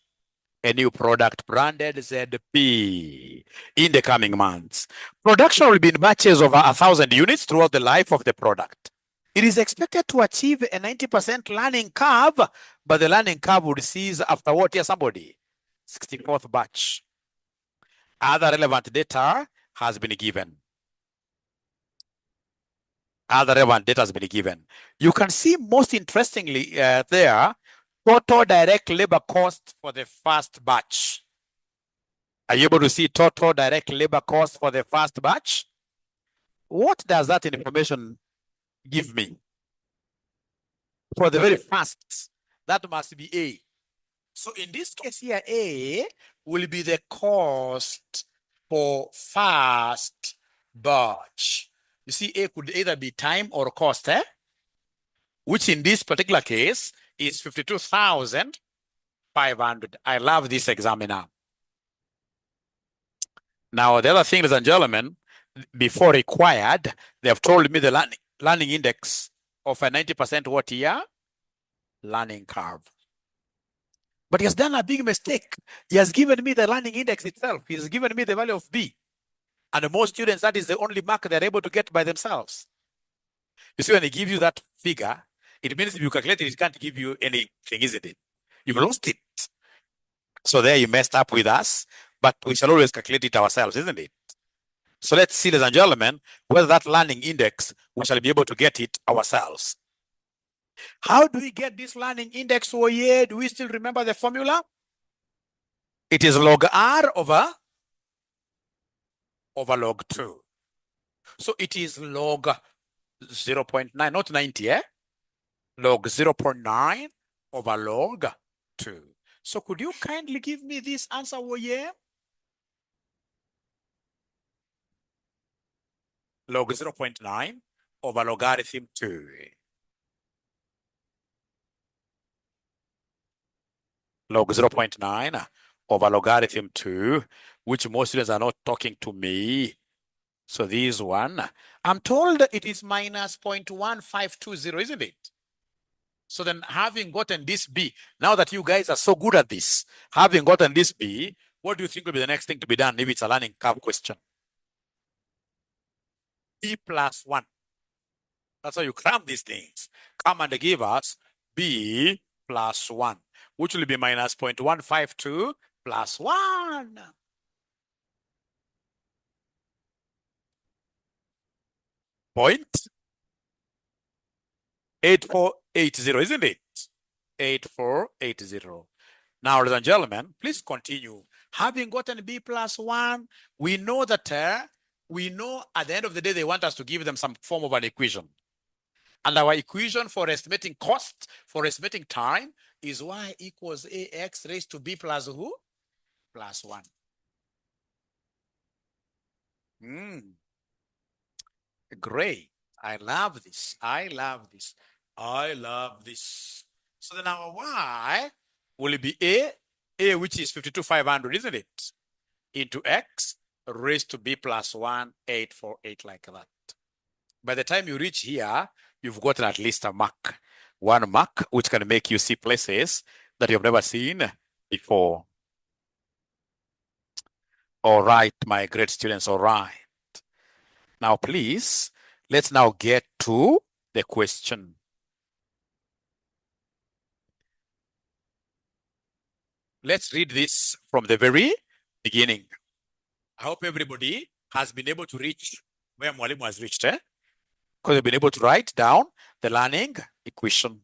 a new product branded ZP in the coming months. Production will be in batches of 1,000 units throughout the life of the product. It is expected to achieve a 90% learning curve, but the learning curve would cease after what year, somebody? 64th batch. Other relevant data has been given. Other relevant data has been given. You can see most interestingly there, total direct labor cost for the first batch. Are you able to see total direct labor cost for the first batch? What does that information give me? For the very first, that must be A. So in this case here, A will be the cost for first batch. You see, A could either be time or cost, which in this particular case is 52,500. I love this examiner. Now, the other thing, ladies and gentlemen, before required, they have told me the learning index of a 90% what year? Learning curve. But he has done a big mistake. He has given me the learning index itself. He has given me the value of B. And most students, that is the only mark they're able to get by themselves. You see, when he gives you that figure, it means if you calculate it, it can't give you anything, isn't it? You've lost it. So there you messed up with us, but we shall always calculate it ourselves, isn't it? So let's see, ladies and gentlemen, whether that learning index, we shall be able to get it ourselves. How do we get this learning index? Oh yeah, do we still remember the formula? It is log R over log 2. So it is log 0.9, not 90, log 0.9 over log 2. So could you kindly give me this answer, oh yeah? Log 0.9 over logarithm 2. Log 0.9 over logarithm 2, which most students are not talking to me. So this one, I'm told it is minus 0.1520, isn't it? So then having gotten this B, now that you guys are so good at this, having gotten this B, what do you think will be the next thing to be done if it's a learning curve question? B plus 1. That's how you cram these things. Come and give us B plus 1, which will be minus 0.152 plus 1. Point 8480, isn't it? 8480. Now, ladies and gentlemen, please continue. Having gotten B plus 1, we know that at the end of the day, they want us to give them some form of an equation. And our equation for estimating cost, for estimating time, is y equals ax raised to b plus who? Plus 1. Great. I love this. I love this. I love this. So then our y will be a which is 52,500, isn't it? Into x raised to b plus 1, 848, like that. By the time you reach here, you've gotten at least a mark. One mark, which can make you see places that you've never seen before. All right, my great students, all right. Now, please, let's now get to the question. Let's read this from the very beginning. I hope everybody has been able to reach where Mwalimu has reached, because they've been able to write down the learning equation.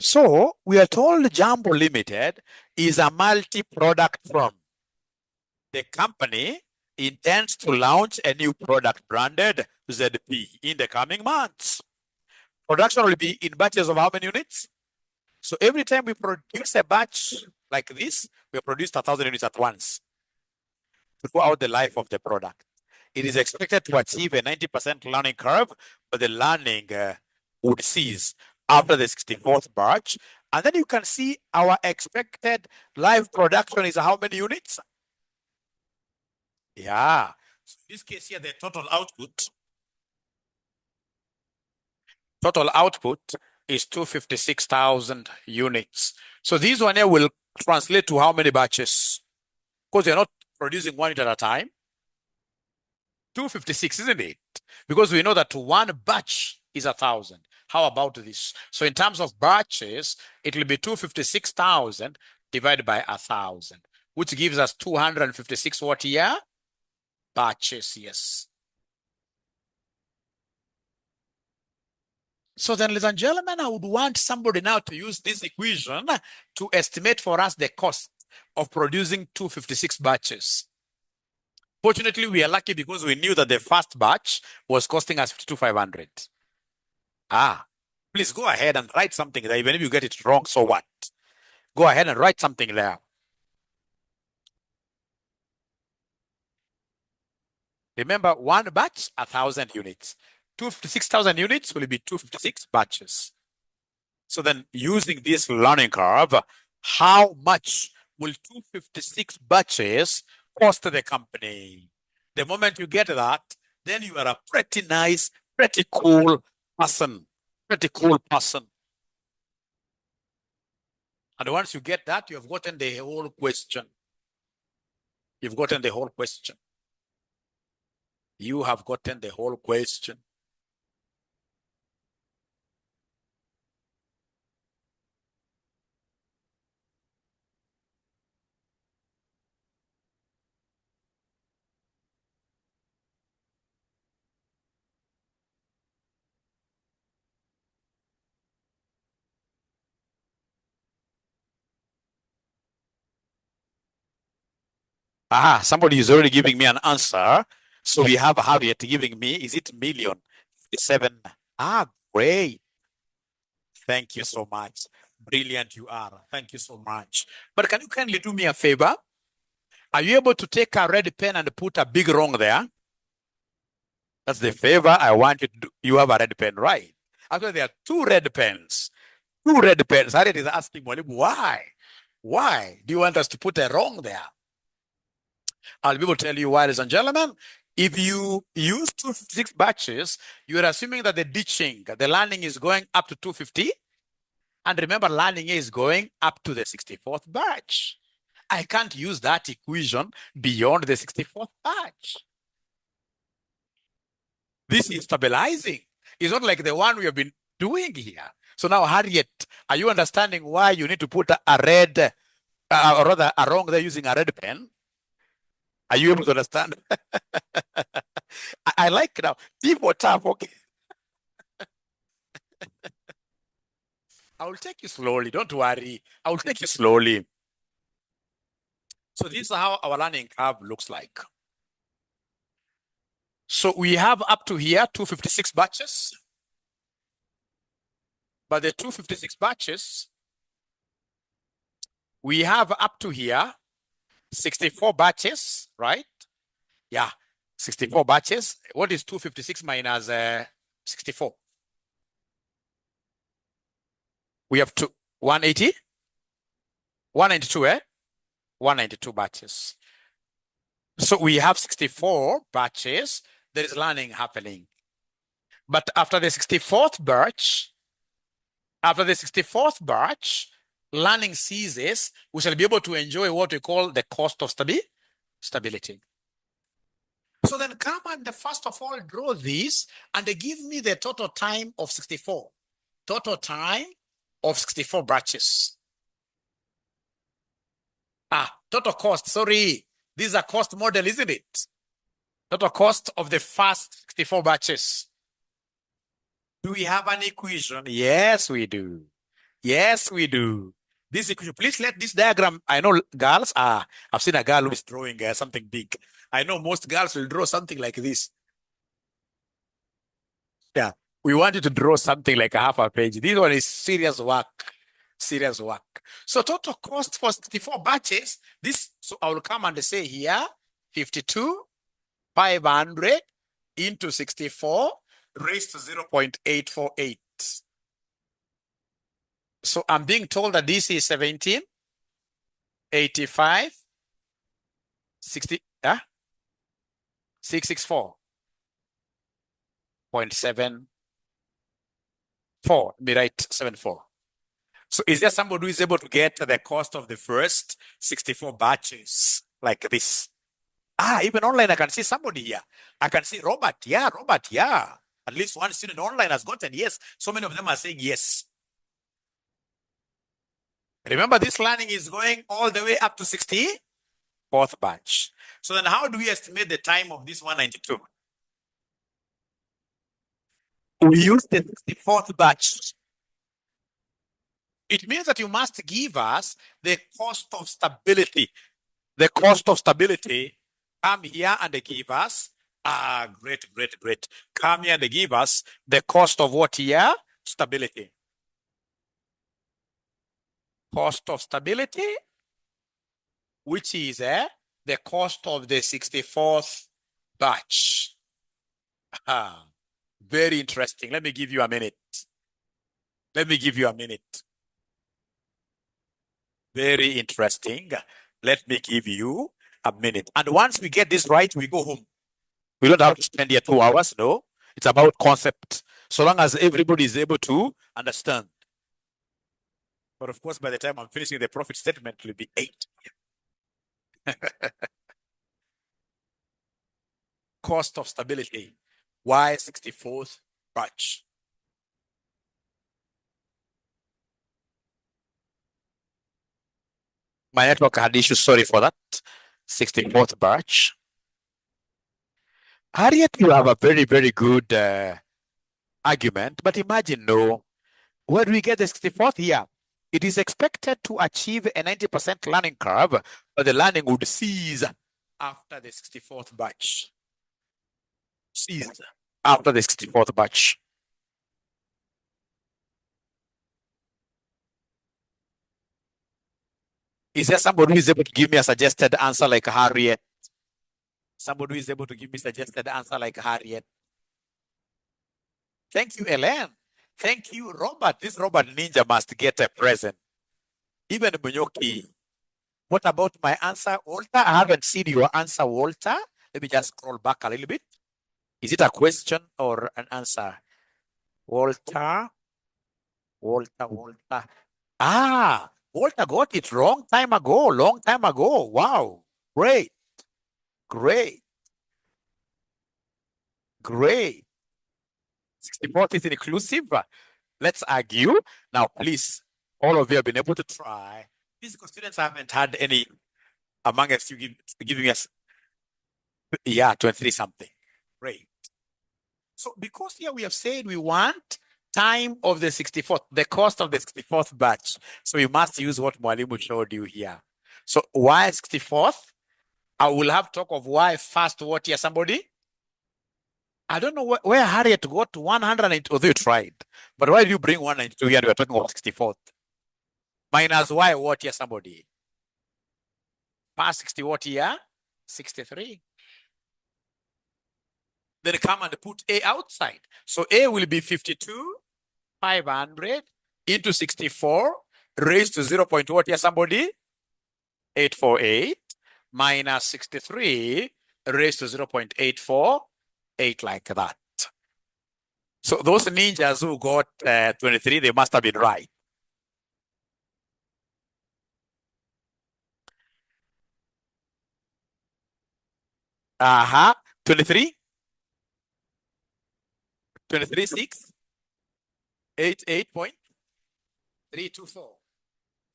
So we are told Jumbo Limited is a multi-product firm. The company intends to launch a new product branded ZP in the coming months. Production will be in batches of how many units? So every time we produce a batch like this, we produce 1,000 units at once throughout the life of the product. It is expected to achieve a 90% learning curve, but the learning would cease after the 64th batch. And then you can see our expected live production is how many units? Yeah. So in this case here, the total output is 256,000 units. So these one here will translate to how many batches? Because you're not producing one unit at a time. 256, isn't it? Because we know that one batch is 1,000. How about this? So in terms of batches, it will be 256,000 divided by 1,000, which gives us 256 what year? Batches, yes. So then, ladies and gentlemen, I would want somebody now to use this equation to estimate for us the cost of producing 256 batches. Fortunately, we are lucky because we knew that the first batch was costing us 52,500. Please go ahead and write something there. Even if you get it wrong, so what? Go ahead and write something there. Remember, one batch, 1,000 units. 256,000 units will be 256 batches. So then using this learning curve, how much will 256 batches cost the company? The moment you get that, then you are a pretty nice, pretty cool person. Pretty cool person. And once you get that, you have gotten the whole question. You've gotten the whole question. You have gotten the whole question. Somebody is already giving me an answer. So we have Harriet giving me, is it million? 57. Great. Thank you so much. Brilliant you are. Thank you so much. But can you kindly do me a favor? Are you able to take a red pen and put a big wrong there? That's the favor I want you to do. You have a red pen, right? Actually, there are two red pens. Two red pens. Harriet is asking, why? Why do you want us to put a wrong there? I'll be able to tell you why, ladies and gentlemen. If you use 256 batches, you are assuming that the ditching, the landing is going up to 250. And remember, landing is going up to the 64th batch. I can't use that equation beyond the 64th batch. This is stabilizing. It's not like the one we have been doing here. So now, Harriet, are you understanding why you need to put a red, or rather a wrong there using a red pen? Are you able to understand? I like now. Deep or tough, okay. I will take you slowly. Don't worry. I will take you slowly. So this is how our learning curve looks like. So we have up to here 256 batches. But the 256 batches, we have up to here 64 batches, right? Yeah, 64 batches. What is 256 minus 64? We have 180, 192, 192 batches. So we have 64 batches. There is learning happening. But after the 64th batch, learning ceases. We shall be able to enjoy what we call the cost of stability. So then come and first of all draw this and give me the total time of 64. Total time of 64 batches. Total cost, sorry. This is a cost model, isn't it? Total cost of the first 64 batches. Do we have an equation? Yes, we do. Yes, we do. This equation, please let this diagram, I know girls, I've seen a girl who's drawing something big. I know most girls will draw something like this. Yeah, we want you to draw something like a half a page. This one is serious work. Serious work. So total cost for 64 batches, so I will come and say here, 52,500 into 64 raised to 0.848. So I'm being told that this is 17, 85, 60, 664.74. Be right, 74. So is there somebody who is able to get the cost of the first 64 batches like this? Even online, I can see somebody here. I can see Robert. Yeah, Robert. Yeah. At least one student online has gotten yes. So many of them are saying yes. Remember, this learning is going all the way up to 64th batch. So then how do we estimate the time of this 192? We use the 64th batch. It means that you must give us the cost of stability. The cost of stability, come here and they give us, great. Come here and they give us the cost of what here? Stability. Cost of stability, which is the cost of the 64th batch. Very interesting. Let me give you a minute. Very interesting. Let me give you a minute. And once we get this right, we go home. We don't have to spend here 2 hours. No, it's about concept. So long as everybody is able to understand. But of course, by the time I'm finishing the profit statement, it will be 8. Cost of stability. Why 64th batch? My network had issues. Sorry for that. 64th batch. Harriet, you have a very good argument. But imagine, no, where do we get the 64th here? It is expected to achieve a 90% learning curve, but the learning would cease after the 64th batch. Cease after the 64th batch. Is there somebody who is able to give me a suggested answer like Harriet? Somebody who is able to give me suggested answer like Harriet? Thank you, Ellen. Thank you, Robert. This Robert Ninja must get a present. Even Munyoki. What about my answer, Walter? I haven't seen your answer, Walter. Let me just scroll back a little bit. Is it a question or an answer? Walter. Walter. Walter got it long time ago. Wow. Great. 64th is inclusive. Let's argue. Now, please, all of you have been able to try. Physical students haven't had any among us giving us, 23 something. Great. So because here we have said we want time of the 64th, the cost of the 64th batch. So you must use what Mwalimu showed you here. So why 64th? I will have talk of why first what here, somebody? I don't know where Harriet got 192, although you tried. But why do you bring 192 here and we're talking about 64th? Minus why what here, somebody? Past 60 what here? 63. Then come and put A outside. So A will be 52,500 into 64 raised to 0. What here, somebody? 848 minus 63 raised to 0.848 like that. So those ninjas who got 23, they must have been right. Uh-huh. 23, 23, 6, 8.324.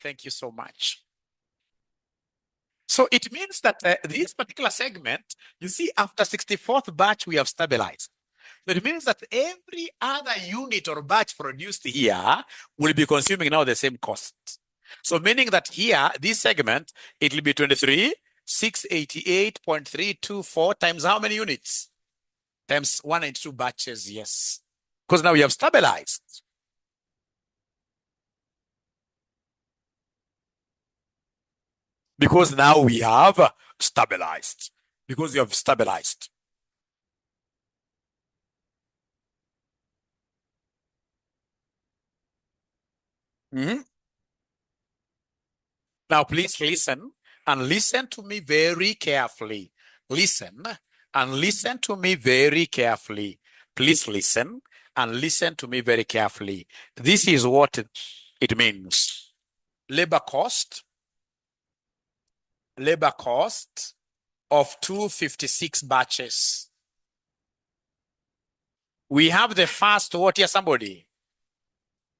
Thank you so much. So it means that this particular segment, you see, after 64th batch, we have stabilized. So it means that every other unit or batch produced here will be consuming now the same cost. So meaning that here, this segment, it will be 23, 688.324 times how many units? Times 192 batches, yes. Because now we have stabilized. Because now we have stabilized. Because we have stabilized. Mhm. Now, please listen and listen to me very carefully. Listen and listen to me very carefully. Please listen and listen to me very carefully. This is what it means. Labor cost of 256 batches. We have the first, what here, somebody?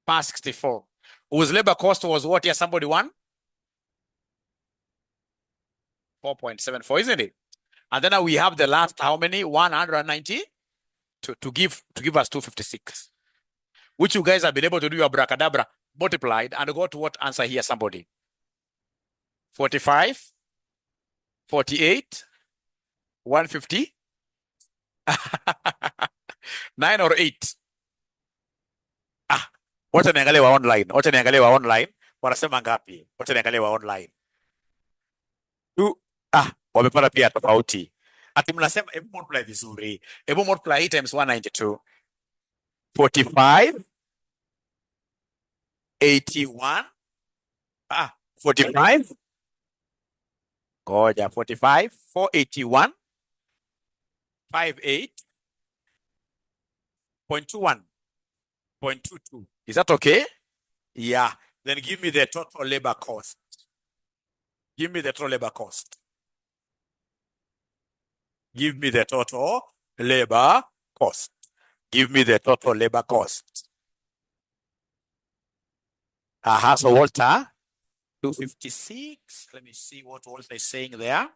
Past 64. Whose labor cost was what here, somebody? 4.74, isn't it? And then we have the last, how many? 190 to give us 256. Which you guys have been able to do your abracadabra, multiplied, and got what answer here, somebody? 45, 48, 150, 9 or 8. Ah, wacha niangalie wa online. Wacha niangalie wa online. Wanasema ngapi? Wacha niangalie wa online. Wamepata pia tofauti. Ati mnasema hebu multiply vizuri. Hebu multiply hii times 192. 45, 81, 45. Ngoja, 45, 481, 58.21.22. Is that okay? Yeah. Then give me the total labor cost. Give me the total labor cost. Give me the total labor cost. Give me the total labor cost. So Walter, 256. Let me see what Walter is saying there.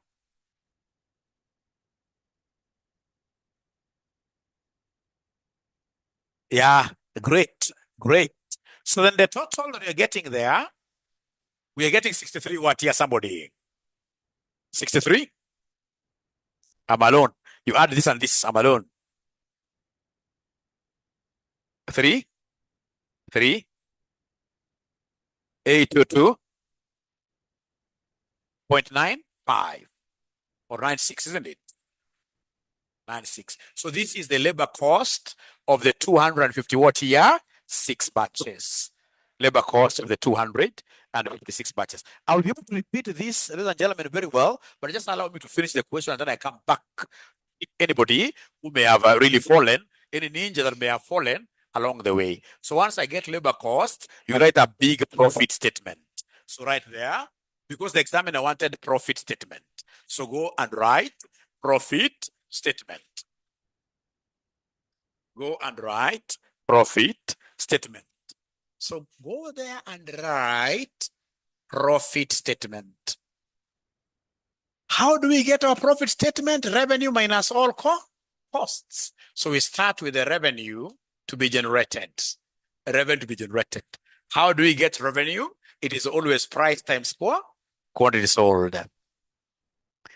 Yeah, great, great. So then the total that you're getting there, we are getting 63 what here, somebody? 63? I'm alone. You add this and this, I'm alone. 3, 3, 822.95 or 96, isn't it? 96. So this is the labor cost of the 250 watt here, 6 batches. Labor cost of the 256 batches. I'll be able to repeat this, ladies and gentlemen, very well, but just allow me to finish the question and then I come back. If anybody who may have really fallen, any ninja that may have fallen along the way. So once I get labor cost, you write a big profit statement. So right there, because the examiner wanted profit statement. So go and write profit statement. Go and write profit statement. So go there and write profit statement. How do we get our profit statement? Revenue minus all costs. So we start with the revenue to be generated. Revenue to be generated. How do we get revenue? It is always price times quantity sold.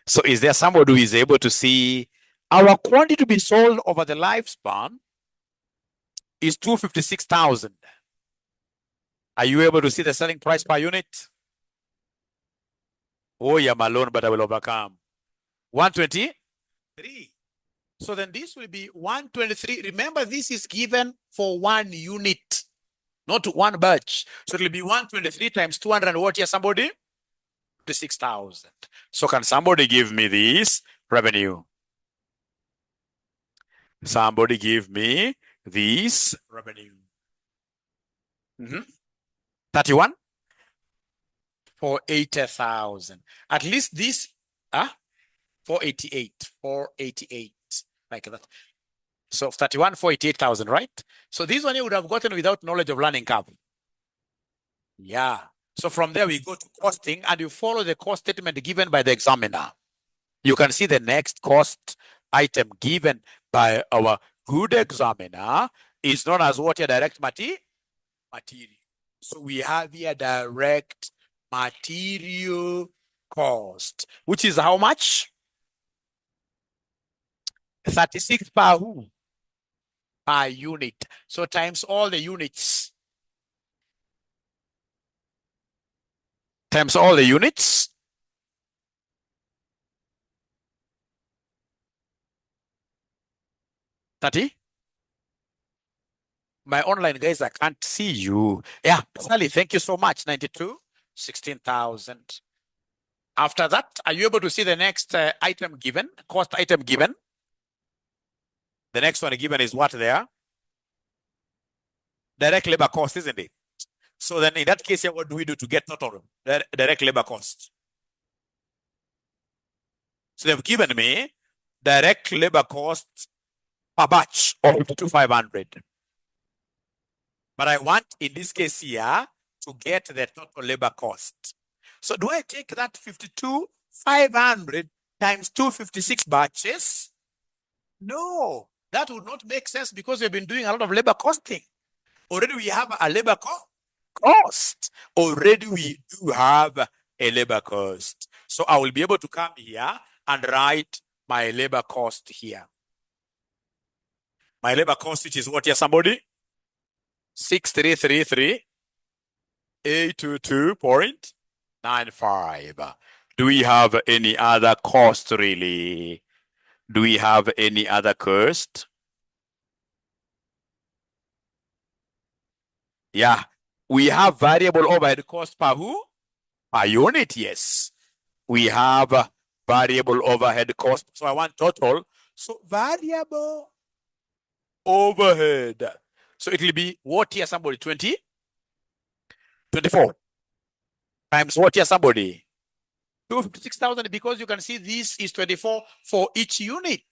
So is there somebody who is able to see our quantity to be sold over the lifespan is 256,000. Are you able to see the selling price per unit? Oh, yeah, I'm alone, but I will overcome. 123. So then this will be 123. Remember, this is given for 1 unit, not 1 batch. So it will be 123 times 200 what here, somebody? 56,000. So can somebody give me this revenue? Somebody give me this revenue. 31 for 80,000. At least this, 488, like that. So 31, 488,000, right? So this one you would have gotten without knowledge of learning curve. Yeah. So from there we go to costing and you follow the cost statement given by the examiner. You can see the next cost item given by our good examiner is known as what? Your direct material. So we have here direct material cost, which is how much? 36 per who? Per unit. So times all the units. Times all the units. My online guys, I can't see you. Yeah, Sally, thank you so much. 92, 16,000. After that, are you able to see the next item given, cost item given? The next one given is what there? Direct labor cost, isn't it? So then in that case, what do we do to get total direct labor cost? So they've given me direct labor cost per batch of 52,500. But I want, in this case here, to get the total labor cost. So do I take that 52,500 times 256 batches? No, that would not make sense because we've been doing a lot of labor costing. Already we have a labor cost. Already we do have a labor cost. So I will be able to come here and write my labor cost here. My labor cost, which is what here, somebody? 6,333,822.95. Do we have any other cost really? Do we have any other cost? Yeah, we have variable overhead cost per who? Per unit, yes. We have variable overhead cost. So I want total. So variable overhead. So it will be what here, somebody? 20? 24 times what here, somebody? 256,000, because you can see this is 24 for each unit.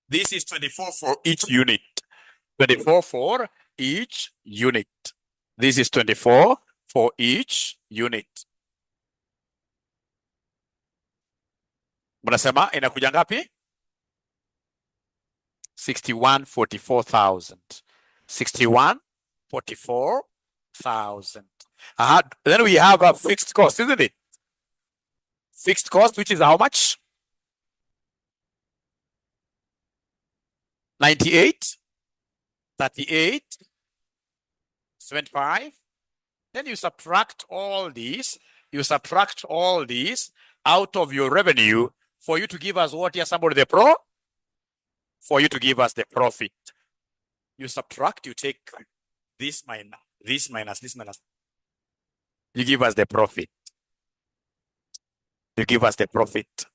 This is 24 for each unit. 24 for each unit. This is 24 for each unit. Mnasema inakuja ngapi? 61,44,000. 61,44,000. Then we have a fixed cost, isn't it? Fixed cost, which is how much? 98, 38, 75. Then you subtract all these. You subtract all these out of your revenue for you to give us what here, somebody, the pro? For you to give us the profit. You subtract, you take this minus, this minus, this minus. You give us the profit. You give us the profit.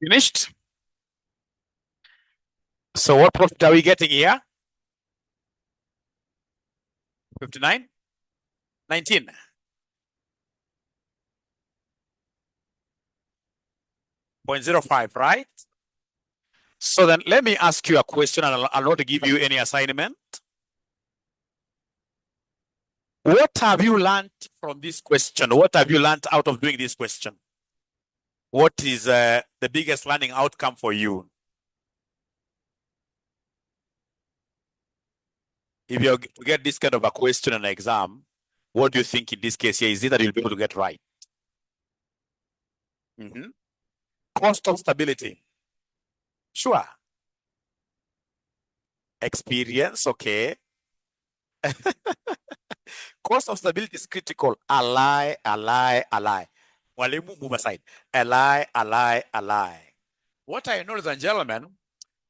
Finished? So what profit are we getting here? 59? 19? .05, right? So then let me ask you a question, and I'll not give you any assignment. What have you learned from this question? What have you learned out of doing this question? What is the biggest learning outcome for you? If you get this kind of a question in an exam, what do you think in this case here? Is it that you'll be able to get right? Cost of stability. Sure. Experience, okay. Cost of stability is critical. Ally. Walimu, move aside. Ally. What I know, ladies and gentlemen,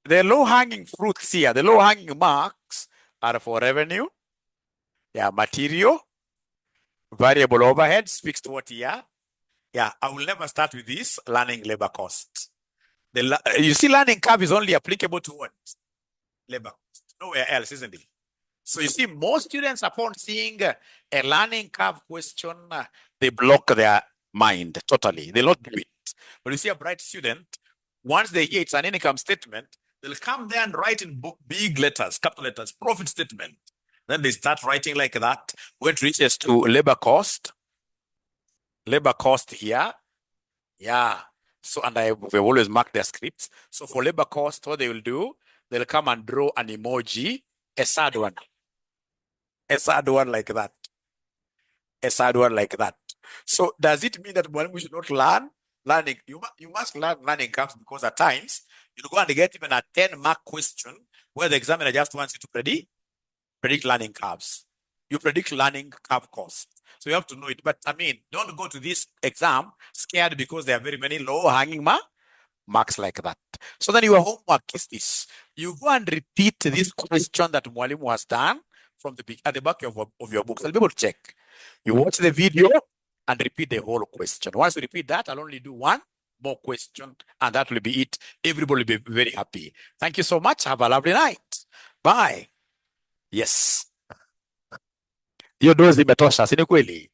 the low-hanging fruits here, the low-hanging marks are for revenue, yeah, material, variable overheads, fixed what here. Yeah, I will never start with this learning labor cost. You see, learning curve is only applicable to what? Labor cost. Nowhere else, isn't it? So you see, most students, upon seeing a learning curve question, they block their mind totally. They'll not do it. But you see a bright student, once they hear it's an income statement, they'll come there and write in big letters, capital letters, profit statement. Then they start writing like that. When it reaches to labor cost, labor cost here. Yeah. So, and we've always marked their scripts. So for labor cost, what they will do, they'll come and draw an emoji, a sad one like that, a sad one like that. So does it mean that we should not learn learning? You must learn learning curves, because at times you'll go and get even a 10-mark question where the examiner just wants you to predict learning curves. You predict learning curve cost. So you have to know it. But I mean, don't go to this exam scared because there are very many low hanging marks like that. So then your homework is this. You go and repeat this question that Mwalimu has done from at the back of your books. I'll be able to check. You watch the video and repeat the whole question. Once you repeat that, I'll only do one more question, and that will be it. Everybody will be very happy. Thank you so much. Have a lovely night. Bye. Yes. Hiyo dozi imetosha, si ni kweli?